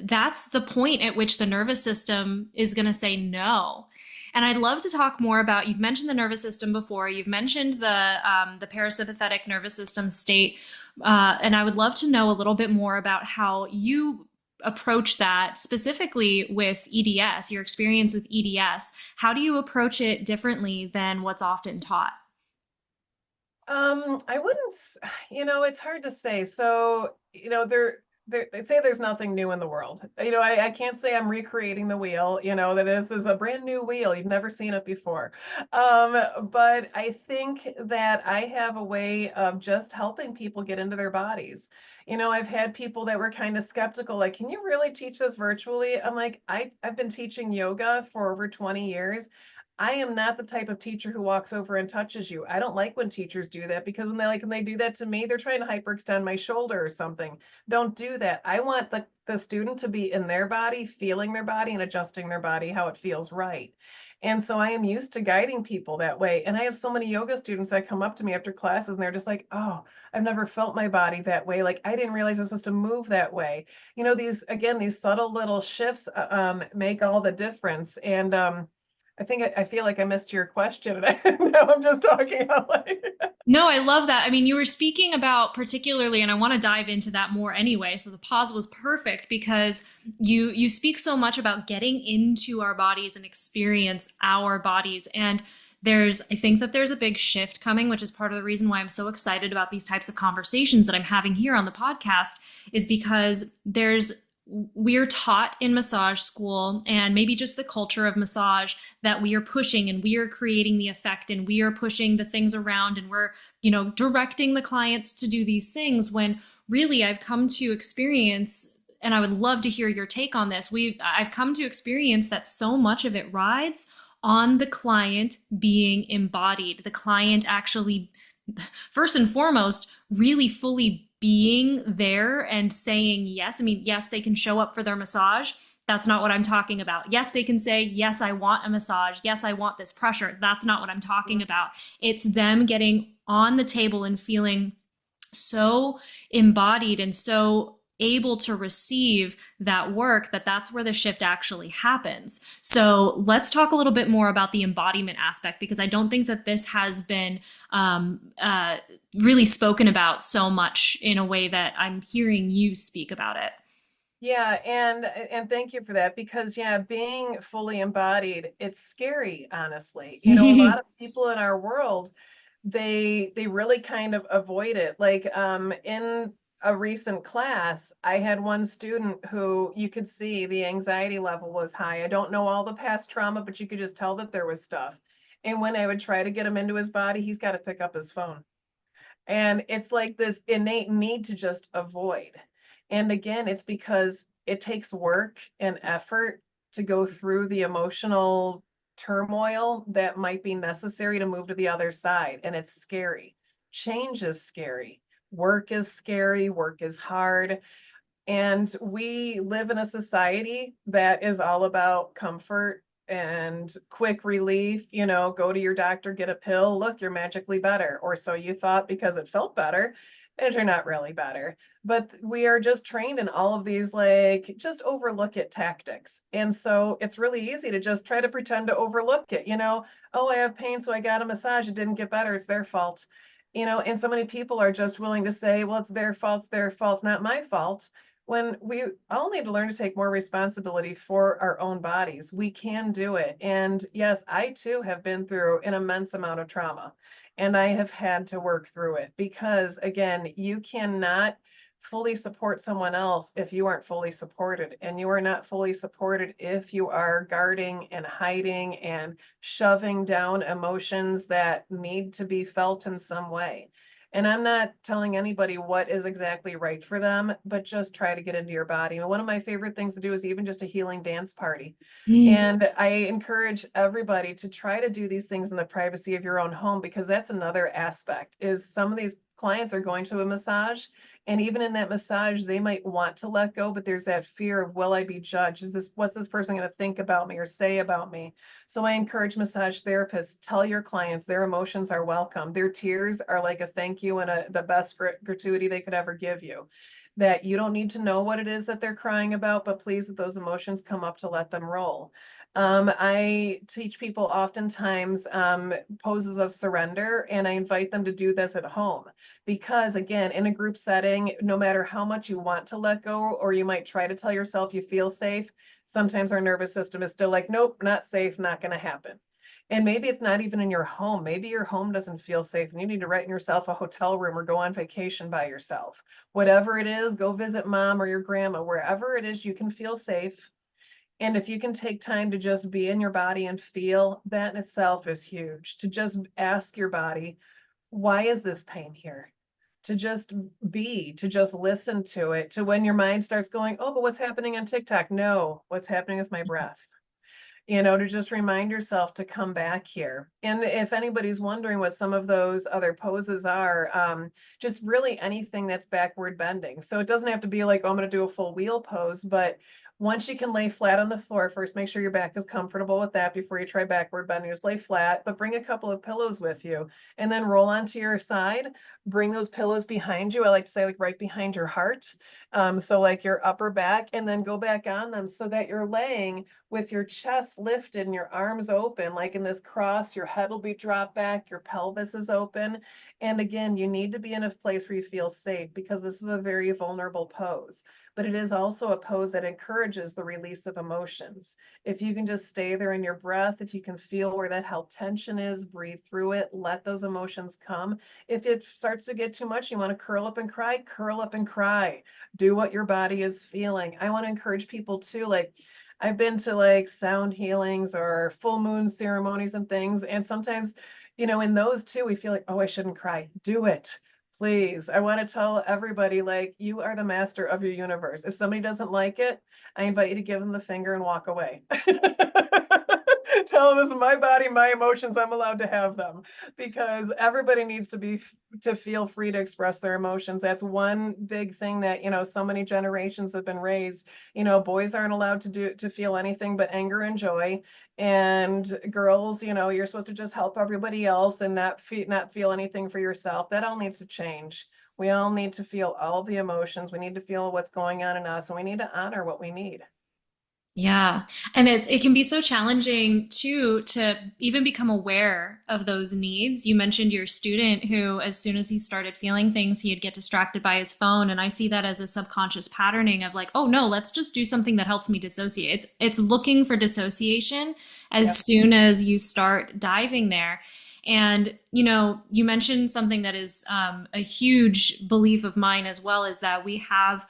That's the point at which the nervous system is going to say no. And I'd love to talk more about, you've mentioned the nervous system before, you've mentioned the parasympathetic nervous system state, and I would love to know a little bit more about how you approach that specifically with EDS, your experience with EDS. How do you approach it differently than what's often taught? I wouldn't, it's hard to say. So, they say there's nothing new in the world. I can't say I'm recreating the wheel, that this is a brand new wheel. You've never seen it before. But I think that I have a way of just helping people get into their bodies. I've had people that were kind of skeptical, like, can you really teach this virtually? I'm like, I've been teaching yoga for over 20 years. I am not the type of teacher who walks over and touches you. I don't like when teachers do that, because when they do that to me, they're trying to hyperextend my shoulder or something. Don't do that. I want the student to be in their body, feeling their body and adjusting their body how it feels right. And so I am used to guiding people that way. And I have so many yoga students that come up to me after classes and they're just like, oh, I've never felt my body that way. Like, I didn't realize I was supposed to move that way. These subtle little shifts make all the difference. And I feel like I missed your question, and now I'm just talking out like. No, I love that. I mean, you were speaking about particularly, and I want to dive into that more anyway. So the pause was perfect because you speak so much about getting into our bodies and experience our bodies. And I think that there's a big shift coming, which is part of the reason why I'm so excited about these types of conversations that I'm having here on the podcast, is because we're taught in massage school, and maybe just the culture of massage, that we are pushing and we are creating the effect and we are pushing the things around and we're, directing the clients to do these things, when really I've come to experience, and I would love to hear your take on this. I've come to experience that so much of it rides on the client being embodied, the client actually, first and foremost, really fully being there and saying yes. I mean, yes, they can show up for their massage. That's not what I'm talking about. Yes, they can say, yes, I want a massage. Yes, I want this pressure. That's not what I'm talking about. It's them getting on the table and feeling so embodied and so able to receive that work that that's where the shift actually happens. So let's talk a little bit more about the embodiment aspect, because I don't think that this has been really spoken about so much in a way that I'm hearing you speak about it. Yeah, and thank you for that, because yeah, being fully embodied, it's scary, honestly. You know, a lot of people in our world, they really kind of avoid it. Like in a recent class, I had one student who you could see the anxiety level was high. I don't know all the past trauma, but you could just tell that there was stuff. And when I would try to get him into his body, he's got to pick up his phone. And it's like this innate need to just avoid. And again, it's because it takes work and effort to go through the emotional turmoil that might be necessary to move to the other side. And it's scary. Change is scary. Work is scary. Work is hard. And we live in a society that is all about comfort and quick relief. You know, go to your doctor, get a pill, look, you're magically better. Or so you thought because it felt better, and you're not really better. But we are just trained in all of these, like, just overlook it tactics. And so it's really easy to just try to pretend to overlook it. You know, oh, I have pain, so I got a massage. It didn't get better. It's their fault. You know, and so many people are just willing to say, well, it's their fault, not my fault, when we all need to learn to take more responsibility for our own bodies. We can do it. And yes, I too have been through an immense amount of trauma, and I have had to work through it, because again, you cannot fully support someone else if you aren't fully supported, and you are not fully supported if you are guarding and hiding and shoving down emotions that need to be felt in some way. And I'm not telling anybody what is exactly right for them, but just try to get into your body. And one of my favorite things to do is even just a healing dance party. Mm. And I encourage everybody to try to do these things in the privacy of your own home, because that's another aspect. Is some of these clients are going to a massage, and even in that massage, they might want to let go, but there's that fear of, will I be judged? What's this person going to think about me or say about me? So I encourage massage therapists, tell your clients their emotions are welcome. Their tears are like a thank you and the best gratuity they could ever give you. That you don't need to know what it is that they're crying about, but please, if those emotions come up, to let them roll. I teach people oftentimes poses of surrender, and I invite them to do this at home. Because again, in a group setting, no matter how much you want to let go, or you might try to tell yourself you feel safe, sometimes our nervous system is still like, nope, not safe, not going to happen. And maybe it's not even in your home. Maybe your home doesn't feel safe and you need to rent yourself a hotel room or go on vacation by yourself. Whatever it is, go visit mom or your grandma, wherever it is you can feel safe. And if you can take time to just be in your body and feel, that in itself is huge. To just ask your body, why is this pain here? To just be, to just listen to it, to when your mind starts going, oh, but what's happening on TikTok? No, what's happening with my breath? You know, to just remind yourself to come back here. And if anybody's wondering what some of those other poses are, just really anything that's backward bending. So it doesn't have to be like, oh, I'm going to do a full wheel pose, but once you can lay flat on the floor, first make sure your back is comfortable with that before you try backward bending. Just lay flat, but bring a couple of pillows with you, and then roll onto your side. Bring those pillows behind you. I like to say, like, right behind your heart. So like your upper back, and then go back on them so that you're laying with your chest lifted and your arms open, like in this cross. Your head will be dropped back, your pelvis is open. And again, you need to be in a place where you feel safe, because this is a very vulnerable pose. But it is also a pose that encourages the release of emotions. If you can just stay there in your breath, if you can feel where that held tension is, breathe through it, let those emotions come. If it starts to get too much, you want to curl up and cry, curl up and cry. Do what your body is feeling. I want to encourage people too, like, I've been to like sound healings or full moon ceremonies and things. And sometimes, you know, in those too, we feel like, oh, I shouldn't cry. Do it. Please. I want to tell everybody, like, you are the master of your universe. If somebody doesn't like it, I invite you to give them the finger and walk away. Tell them this is my body, my emotions, I'm allowed to have them, because everybody needs to feel free to express their emotions. That's one big thing that, so many generations have been raised. Boys aren't allowed to feel anything but anger and joy. And girls, you're supposed to just help everybody else and not feel anything for yourself. That all needs to change. We all need to feel all the emotions. We need to feel what's going on in us, and we need to honor what we need. Yeah. And it can be so challenging too to even become aware of those needs. You mentioned your student who, as soon as he started feeling things, he'd get distracted by his phone. And I see that as a subconscious patterning of like, oh no, let's just do something that helps me dissociate. It's looking for dissociation as Yep. soon as you start diving there. And, you mentioned something that is a huge belief of mine as well, is that we have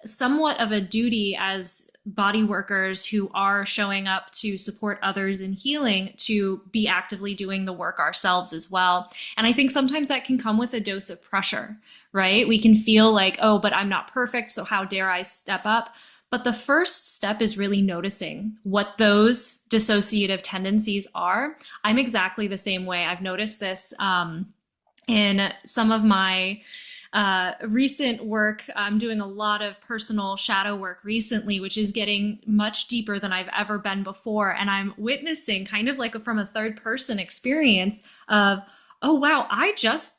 somewhat of a duty as body workers who are showing up to support others in healing to be actively doing the work ourselves as well. And I think sometimes that can come with a dose of pressure, right? We can feel like, oh, but I'm not perfect, so how dare I step up? But the first step is really noticing what those dissociative tendencies are. I'm exactly the same way. I've noticed this in some of my recent work. I'm doing a lot of personal shadow work recently, which is getting much deeper than I've ever been before. And I'm witnessing kind of like from a third person experience of, oh, wow, I just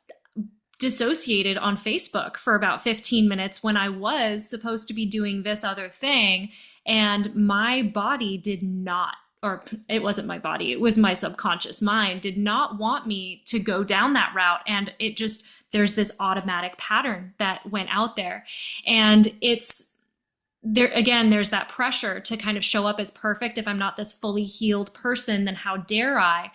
dissociated on Facebook for about 15 minutes when I was supposed to be doing this other thing. And my body did not, or it wasn't my body, it was my subconscious mind, did not want me to go down that route. And it just, there's this automatic pattern that went out there. And it's, there again, there's that pressure to kind of show up as perfect. If I'm not this fully healed person, then how dare I?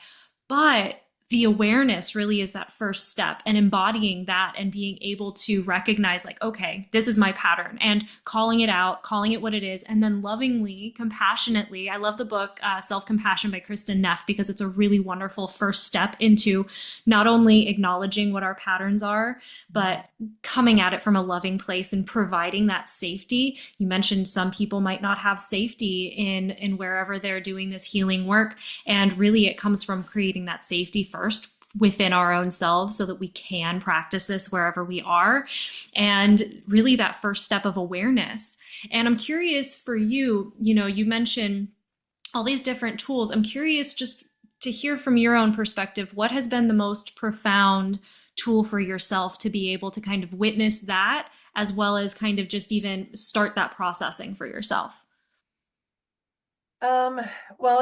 But the awareness really is that first step, and embodying that and being able to recognize like, okay, this is my pattern, and calling it out, calling it what it is, and then lovingly, compassionately. I love the book Self-Compassion by Kristen Neff, because it's a really wonderful first step into not only acknowledging what our patterns are, but coming at it from a loving place and providing that safety. You mentioned some people might not have safety in wherever they're doing this healing work, and really it comes from creating that safety first within our own selves so that we can practice this wherever we are, and really that first step of awareness. And I'm curious for you, you mentioned all these different tools. I'm curious just to hear from your own perspective, what has been the most profound tool for yourself to be able to kind of witness that, as well as kind of just even start that processing for yourself? Um, well,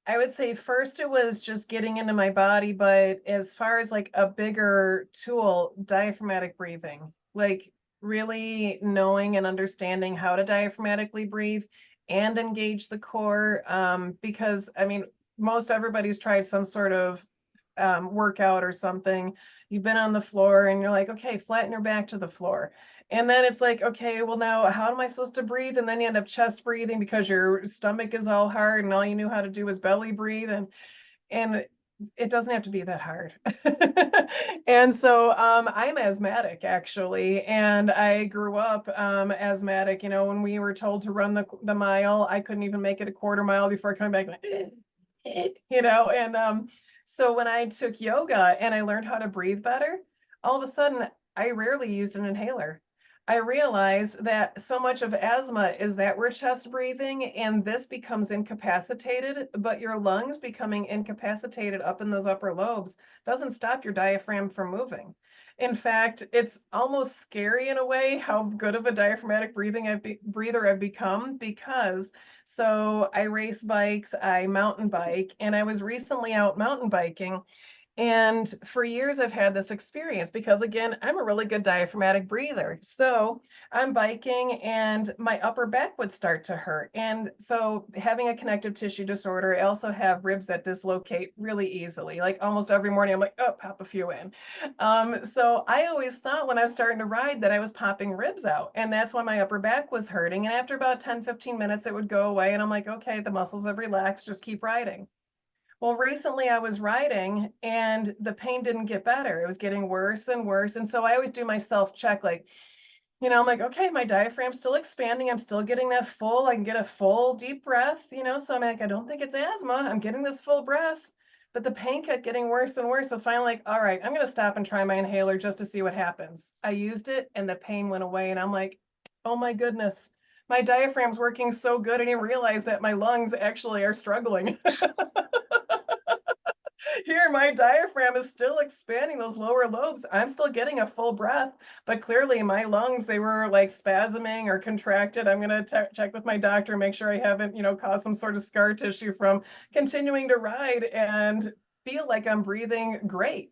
I would say first it was just getting into my body, but as far as like a bigger tool, diaphragmatic breathing, like really knowing and understanding how to diaphragmatically breathe and engage the core. Because I mean, most everybody's tried some sort of workout or something. You've been on the floor and you're like, okay, flatten your back to the floor. And then it's like, okay, well, now how am I supposed to breathe? And then you end up chest breathing because your stomach is all hard and all you knew how to do was belly breathe. And it doesn't have to be that hard. And so I'm asthmatic actually, and I grew up asthmatic. When we were told to run the mile, I couldn't even make it a quarter mile before coming back. And so when I took yoga and I learned how to breathe better, all of a sudden I rarely used an inhaler. I realized that so much of asthma is that we're chest breathing, and this becomes incapacitated, but your lungs becoming incapacitated up in those upper lobes doesn't stop your diaphragm from moving. In fact, it's almost scary in a way how good of a diaphragmatic breather I've become, because so I race bikes, I mountain bike, and I was recently out mountain biking. And for years, I've had this experience because, again, I'm a really good diaphragmatic breather. So I'm biking and my upper back would start to hurt. And so, having a connective tissue disorder, I also have ribs that dislocate really easily. Like almost every morning, I'm like, oh, pop a few in. So I always thought when I was starting to ride that I was popping ribs out. And that's why my upper back was hurting. And after about 10, 15 minutes, it would go away. And I'm like, okay, the muscles have relaxed, just keep riding. Well, recently I was riding and the pain didn't get better. It was getting worse and worse. And so I always do my self check, like, I'm like, okay, my diaphragm's still expanding. I'm still getting that full, I can get a full deep breath. So I'm like, I don't think it's asthma. I'm getting this full breath. But the pain kept getting worse and worse. So finally, like, all right, I'm going to stop and try my inhaler just to see what happens. I used it and the pain went away. And I'm like, oh my goodness, my diaphragm's working so good. I didn't realize that my lungs actually are struggling. Here, my diaphragm is still expanding those lower lobes. I'm still getting a full breath, but clearly my lungs, they were like spasming or contracted. I'm going to check with my doctor, make sure I haven't, caused some sort of scar tissue from continuing to ride and feel like I'm breathing great,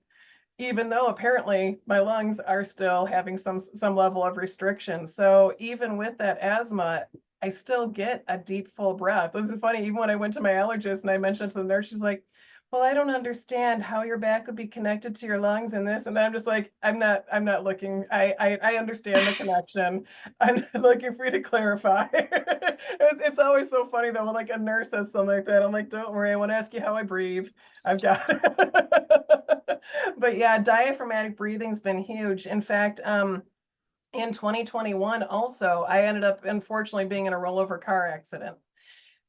even though apparently my lungs are still having some level of restriction. So even with that asthma, I still get a deep full breath. This is funny. Even when I went to my allergist and I mentioned to the nurse, she's like, well, I don't understand how your back would be connected to your lungs and this. And I'm just like, I'm not looking. I understand the connection. I'm looking for you to clarify. It's always so funny though when like a nurse says something like that. I'm like, don't worry, I want to ask you how I breathe. I've got it. But yeah, diaphragmatic breathing's been huge. In fact, in 2021 also, I ended up unfortunately being in a rollover car accident.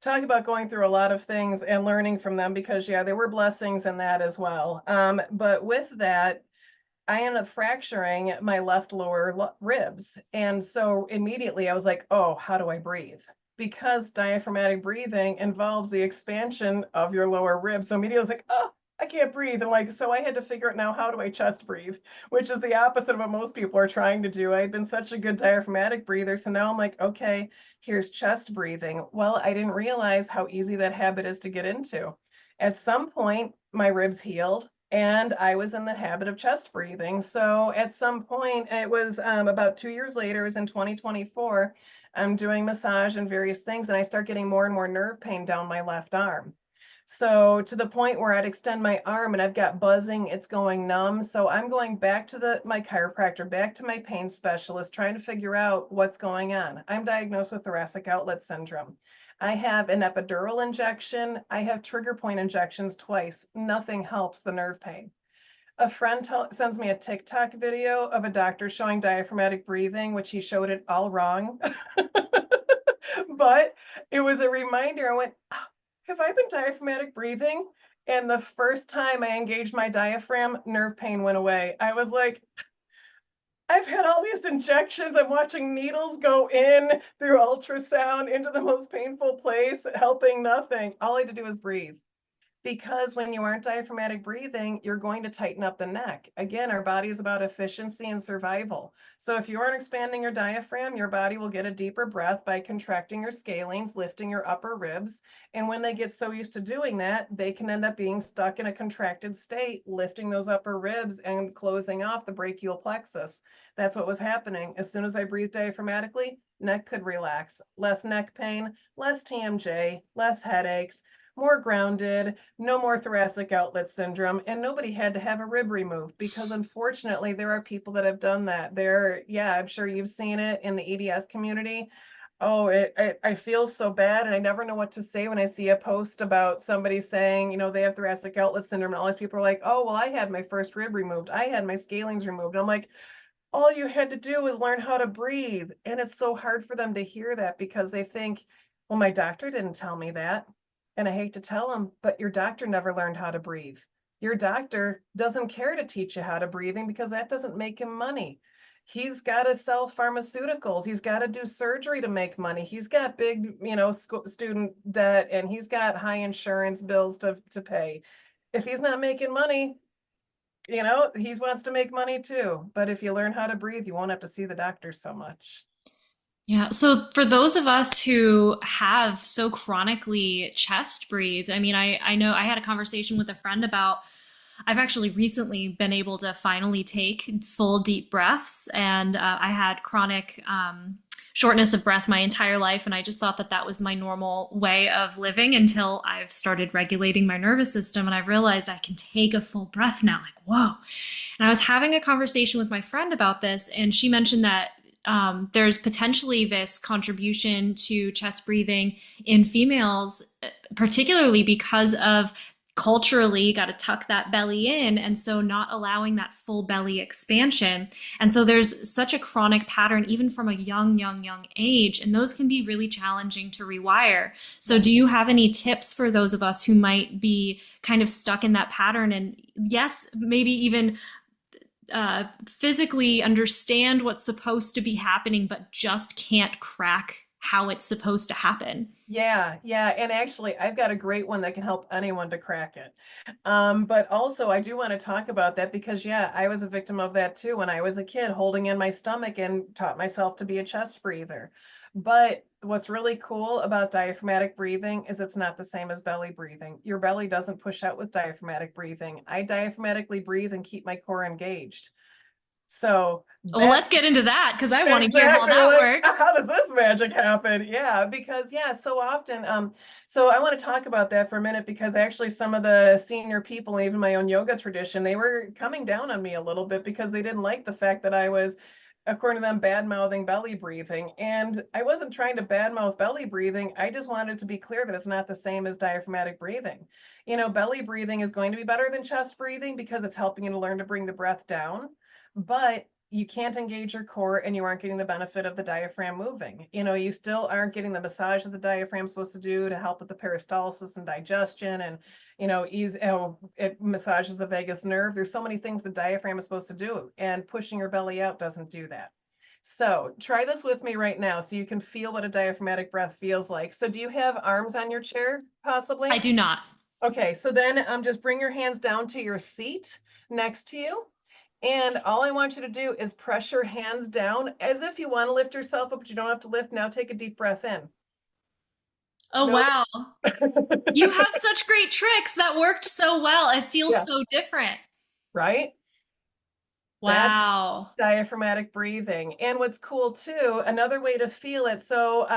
Talk about going through a lot of things and learning from them, because yeah, there were blessings in that as well. But with that, I ended up fracturing my left lower ribs. And so immediately I was like, oh, how do I breathe? Because diaphragmatic breathing involves the expansion of your lower ribs. So immediately I was like, oh, I can't breathe. And like, so I had to figure out now, how do I chest breathe? Which is the opposite of what most people are trying to do. I had been such a good diaphragmatic breather. So now I'm like, okay, here's chest breathing. Well, I didn't realize how easy that habit is to get into. At some point, my ribs healed and I was in the habit of chest breathing. So at some point, it was about 2 years later, it was in 2024, I'm doing massage and various things, and I start getting more and more nerve pain down my left arm. So to the point where I'd extend my arm and I've got buzzing, it's going numb. So I'm going back to my chiropractor, back to my pain specialist, trying to figure out what's going on. I'm diagnosed with thoracic outlet syndrome. I have an epidural injection. I have trigger point injections twice. Nothing helps the nerve pain. A friend sends me a TikTok video of a doctor showing diaphragmatic breathing, which he showed it all wrong. But it was a reminder. I went, "Ah, have I been diaphragmatic breathing?" And the first time I engaged my diaphragm, nerve pain went away. I was like, I've had all these injections. I'm watching needles go in through ultrasound into the most painful place, helping nothing. All I had to do was breathe. Because when you aren't diaphragmatic breathing, you're going to tighten up the neck. Again, our body is about efficiency and survival. So if you aren't expanding your diaphragm, your body will get a deeper breath by contracting your scalenes, lifting your upper ribs. And when they get so used to doing that, they can end up being stuck in a contracted state, lifting those upper ribs and closing off the brachial plexus. That's what was happening. As soon as I breathed diaphragmatically, neck could relax. Less neck pain, less TMJ, less headaches, more grounded, no more thoracic outlet syndrome, and nobody had to have a rib removed, because unfortunately there are people that have done that. Yeah, I'm sure you've seen it in the EDS community. Oh, I feel so bad, and I never know what to say when I see a post about somebody saying, they have thoracic outlet syndrome, and all these people are like, oh, well, I had my first rib removed. I had my scalenes removed. And I'm like, all you had to do was learn how to breathe. And it's so hard for them to hear that, because they think, well, my doctor didn't tell me that. And I hate to tell them, but your doctor never learned how to breathe. Your doctor doesn't care to teach you how to breathing, because that doesn't make him money. He's got to sell pharmaceuticals. He's got to do surgery to make money. He's got big, student debt, and he's got high insurance bills to pay. If he's not making money, he wants to make money too. But if you learn how to breathe, you won't have to see the doctor so much. Yeah. So for those of us who have so chronically chest breathed, I mean, I know I had a conversation with a friend about, I've actually recently been able to finally take full deep breaths, and I had chronic shortness of breath my entire life, and I just thought that that was my normal way of living until I've started regulating my nervous system, and I realized I can take a full breath now. Like, whoa. And I was having a conversation with my friend about this, and she mentioned that there's potentially this contribution to chest breathing in females, particularly because of culturally got to tuck that belly in, and so not allowing that full belly expansion. And so there's such a chronic pattern even from a young age, and those can be really challenging to rewire. So Yeah. do you have any tips for those of us who might be kind of stuck in that pattern, and yes, maybe even physically understand what's supposed to be happening but just can't crack how it's supposed to happen? Yeah, yeah. And actually, I've got a great one that can help anyone to crack it. But also, I do want to talk about that because, yeah, I was a victim of that too when I was a kid, holding in my stomach and taught myself to be a chest breather. But what's really cool about diaphragmatic breathing is it's not the same as belly breathing. Your belly doesn't push out with diaphragmatic breathing. I diaphragmatically breathe and keep my core engaged. So Well, that's let's get into that because I want to hear how exactly, that like, works. how does this magic happen? Yeah, because yeah, so often, so I want to talk about that for a minute because actually some of the senior people, even my own yoga tradition, they were coming down on me a little bit because they didn't like the fact that I was, according to them, bad mouthing belly breathing. And I wasn't trying to badmouth belly breathing. I just wanted to be clear that it's not the same as diaphragmatic breathing. You know, belly breathing is going to be better than chest breathing because it's helping you to learn to bring the breath down. But you can't engage your core and you aren't getting the benefit of the diaphragm moving. You know, you still aren't getting the massage that the diaphragm's supposed to do to help with the peristalsis and digestion and, ease, it massages the vagus nerve. There's so many things the diaphragm is supposed to do, and pushing your belly out doesn't do that. So try this with me right now so you can feel what a diaphragmatic breath feels like. So do you have arms on your chair, I possibly? do not. Okay, so then just bring your hands down to your seat next to you. And all I want you to do is press your hands down as if you want to lift yourself up, but you don't have to lift. Now take a deep breath in. Oh, Notice. wow. You have such great tricks. That worked so well. It feels Yeah, so different. right? That's Wow. diaphragmatic breathing. And what's cool too, another way to feel it. So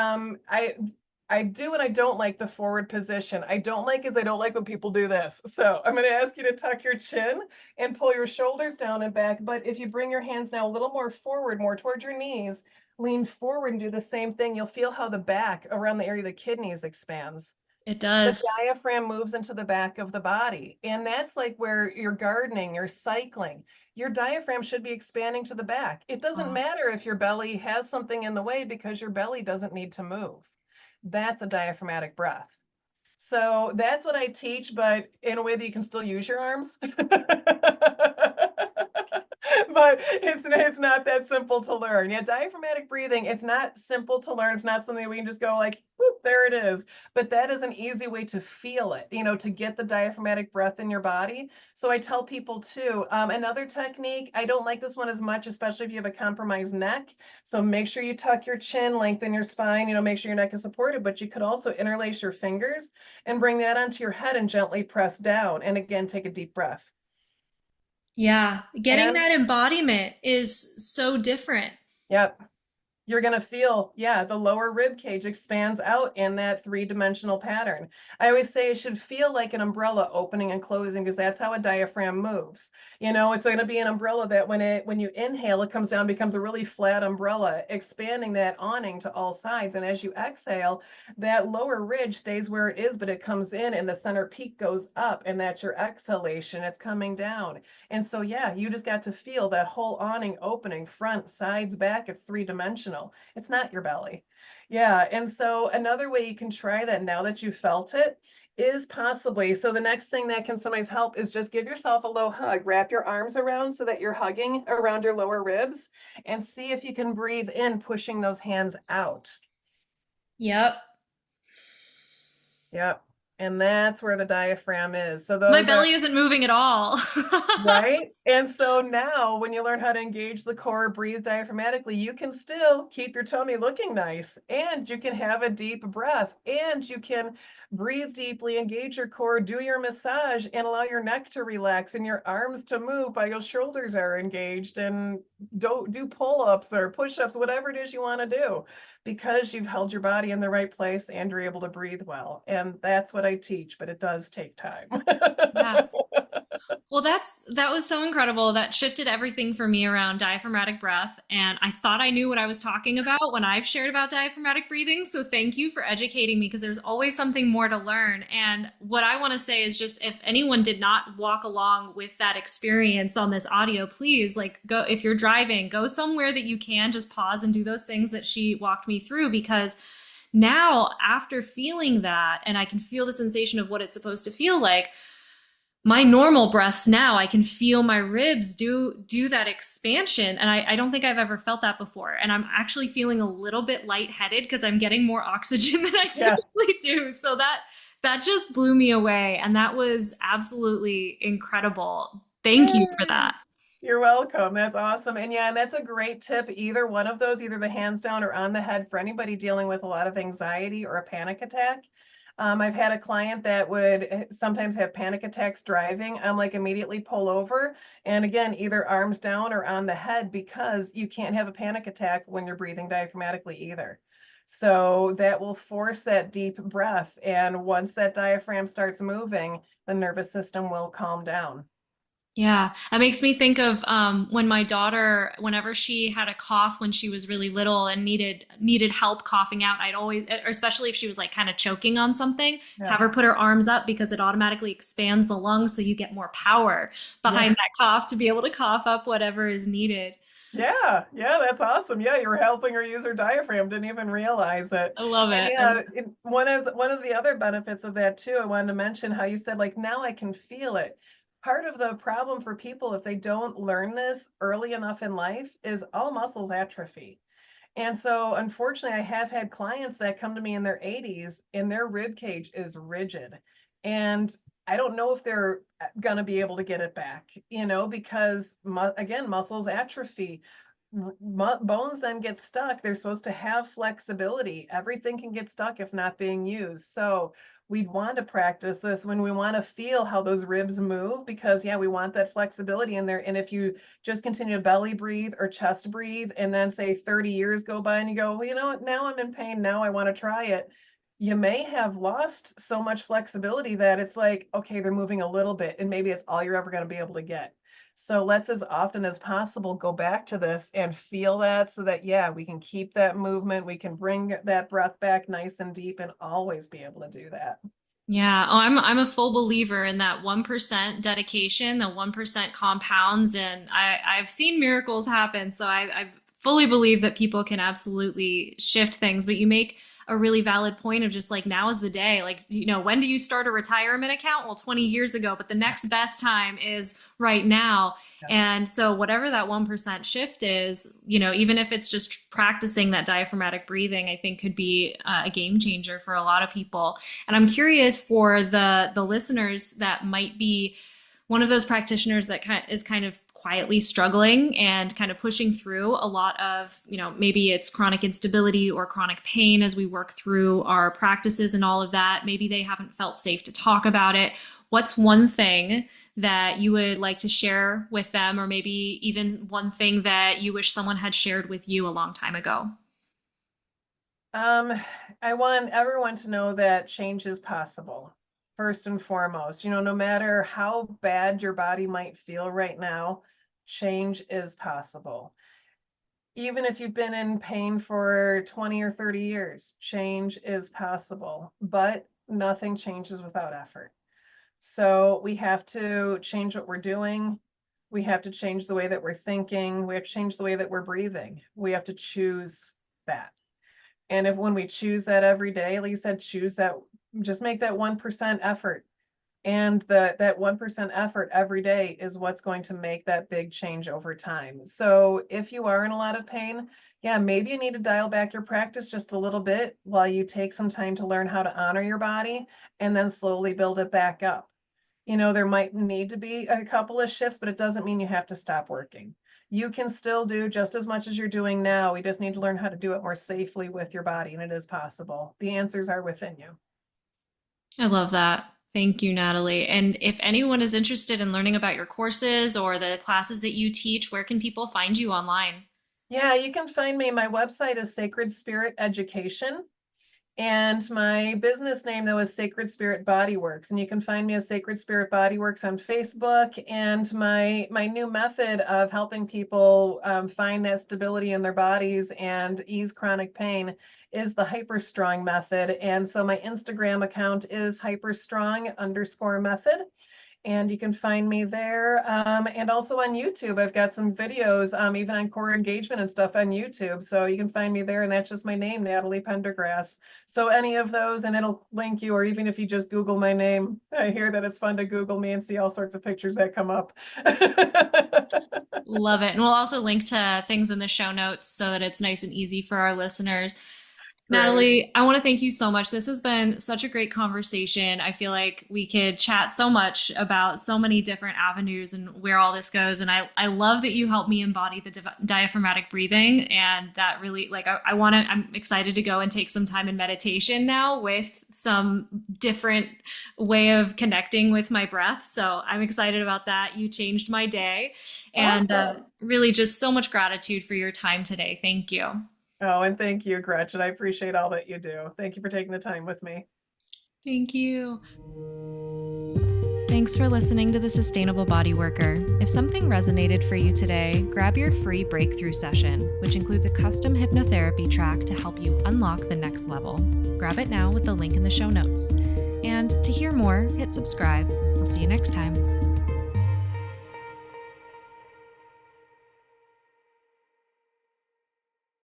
I do and I don't like the forward position. I don't like is I don't like when people do this. So I'm going to ask you to tuck your chin and pull your shoulders down and back. But if you bring your hands now a little more forward, more towards your knees, lean forward and do the same thing, you'll feel how the back around the area of the kidneys expands. It The does. diaphragm moves into the back of the body. And that's like where you're gardening, you're cycling. Your diaphragm should be expanding to the back. It doesn't Oh, matter if your belly has something in the way because your belly doesn't need to move. That's a diaphragmatic breath. So that's what I teach, but in a way that you can still use your arms. But it's not that simple to learn. Yeah, diaphragmatic breathing, it's not simple to learn. It's not something we can just go like, whoop, there it is. But that is an easy way to feel it, to get the diaphragmatic breath in your body. So I tell people too, another technique, I don't like this one as much, especially if you have a compromised neck. So make sure you tuck your chin, lengthen your spine, make sure your neck is supported, but you could also interlace your fingers and bring that onto your head and gently press down. And again, take a deep breath. yeah. Getting And that embodiment is so different. yep, you're going to feel, yeah, the lower rib cage expands out in that three-dimensional pattern. I always say it should feel like an umbrella opening and closing because that's how a diaphragm moves. It's going to be an umbrella that when you inhale, it comes down, becomes a really flat umbrella, expanding that awning to all sides. And as you exhale, that lower ridge stays where it is, but it comes in and the center peak goes up, and that's your exhalation. It's coming down. And so, yeah, you just got to feel that whole awning opening, front, sides, back. It's three-dimensional. It's not your belly. Yeah. And so another way you can try that now that you felt it is possibly, so the next thing that can sometimes help is just give yourself a low hug. Wrap your arms around so that you're hugging around your lower ribs and see if you can breathe in, pushing those hands out. Yep. Yep. And that's where the diaphragm is. So My those are belly isn't moving at all. right. And so now, when you learn how to engage the core, breathe diaphragmatically, you can still keep your tummy looking nice, and you can have a deep breath, and you can breathe deeply, engage your core, do your massage, and allow your neck to relax and your arms to move while your shoulders are engaged. And don't do pull-ups or push-ups, whatever it is you want to do, because you've held your body in the right place and you're able to breathe well. And that's what I teach, but it does take time. Yeah. Well, that was so incredible. That shifted everything for me around diaphragmatic breath, and I thought I knew what I was talking about when I've shared about diaphragmatic breathing. So thank you for educating me because there's always something more to learn. And what I want to say is just if anyone did not walk along with that experience on this audio, please like go if you're driving, go somewhere that you can just pause and do those things that she walked me through because now after feeling that and I can feel the sensation of what it's supposed to feel like my normal breaths now I can feel my ribs do that expansion and I don't think I've ever felt that before and I'm actually feeling a little bit lightheaded because I'm getting more oxygen than I Yeah. typically do so that just blew me away and that was absolutely incredible. Thank you for Yay. that. You're welcome. That's awesome. And yeah, and that's a great tip. Either one of those, either the hands down or on the head for anybody dealing with a lot of anxiety or a panic attack. I've had a client that would sometimes have panic attacks driving. I'm like immediately pull over. And again, either arms down or on the head because you can't have a panic attack when you're breathing diaphragmatically either. So that will force that deep breath. And once that diaphragm starts moving, the nervous system will calm down. Yeah, that makes me think of when my daughter, whenever she had a cough when she was really little and needed help coughing out, I'd always, or especially if she was like kind of choking on something, Yeah. have her put her arms up because it automatically expands the lungs, so you get more power behind Yeah. that cough to be able to cough up whatever is needed. Yeah, yeah, that's awesome. Yeah, you were helping her use her diaphragm, didn't even realize it. I love And it. yeah, one of the other benefits of that too, I wanted to mention how you said like now I can feel it. Part of the problem for people if they don't learn this early enough in life is all muscles atrophy. And so, unfortunately, I have had clients that come to me in their 80s and their rib cage is rigid. And I don't know if they're going to be able to get it back, because again, muscles atrophy. Bones then get stuck. They're supposed to have flexibility. Everything can get stuck if not being used. So, we'd want to practice this when we want to feel how those ribs move because, yeah, we want that flexibility in there. And if you just continue to belly breathe or chest breathe and then say 30 years go by and you go, well, you know what, now I'm in pain, now I want to try it, you may have lost so much flexibility that it's like, okay, they're moving a little bit and maybe it's all you're ever going to be able to get. So let's as often as possible go back to this and feel that so that, yeah, we can keep that movement, we can bring that breath back nice and deep and always be able to do that. Yeah, oh, I'm a full believer in that 1% dedication, the 1% compounds, and I've seen miracles happen. So I fully believe that people can absolutely shift things. But you make a really valid point of just like now is the day. Like, when do you start a retirement account? Well, 20 years ago, but the next best time is right now. Yeah. And so whatever that 1% shift is, even if it's just practicing that diaphragmatic breathing, I think could be a game changer for a lot of people. And I'm curious for the listeners that might be one of those practitioners that is kind of quietly struggling and kind of pushing through a lot of, maybe it's chronic instability or chronic pain as we work through our practices and all of that. Maybe they haven't felt safe to talk about it. What's one thing that you would like to share with them, or maybe even one thing that you wish someone had shared with you a long time ago? Um, I want everyone to know that change is possible. First and foremost, no matter how bad your body might feel right now, change is possible. Even if you've been in pain for 20 or 30 years, change is possible, but nothing changes without effort. So we have to change what we're doing. We have to change the way that we're thinking. We have to change the way that we're breathing. We have to choose that. And if when we choose that every day, like you said, choose that, just make that 1% effort. And that 1% effort every day is what's going to make that big change over time. So if you are in a lot of pain, yeah, maybe you need to dial back your practice just a little bit while you take some time to learn how to honor your body and then slowly build it back up. There might need to be a couple of shifts, but it doesn't mean you have to stop working. You can still do just as much as you're doing now. We just need to learn how to do it more safely with your body, and it is possible. The answers are within you. I love that. Thank you, Natalie. And if anyone is interested in learning about your courses or the classes that you teach, where can people find you online? Yeah, you can find me. My website is Sacred Spirit Education. And my business name, though, is Sacred Spirit Bodyworks. And you can find me as Sacred Spirit Bodyworks on Facebook. And my new method of helping people find that stability in their bodies and ease chronic pain is the Hyperstrong method. And so my Instagram account is hyperstrong_method. And you can find me there. And also on YouTube, I've got some videos, even on core engagement and stuff on YouTube. So you can find me there, and that's just my name, Natalie Pendergrass. So any of those, and it'll link you, or even if you just Google my name, I hear that it's fun to Google me and see all sorts of pictures that come up. Love it. And we'll also link to things in the show notes so that it's nice and easy for our listeners. Great. Natalie, I want to thank you so much. This has been such a great conversation. I feel like we could chat so much about so many different avenues and where all this goes. And I love that you helped me embody the diaphragmatic breathing. And that really, like, I'm excited to go and take some time in meditation now with some different way of connecting with my breath. So I'm excited about that. You changed my day. And Awesome. really just so much gratitude for your time today. Thank you. Oh, and thank you, Gretchen. I appreciate all that you do. Thank you for taking the time with me. Thank you. Thanks for listening to The Sustainable Body Worker. If something resonated for you today, grab your free breakthrough session, which includes a custom hypnotherapy track to help you unlock the next level. Grab it now with the link in the show notes. And to hear more, hit subscribe. We'll see you next time.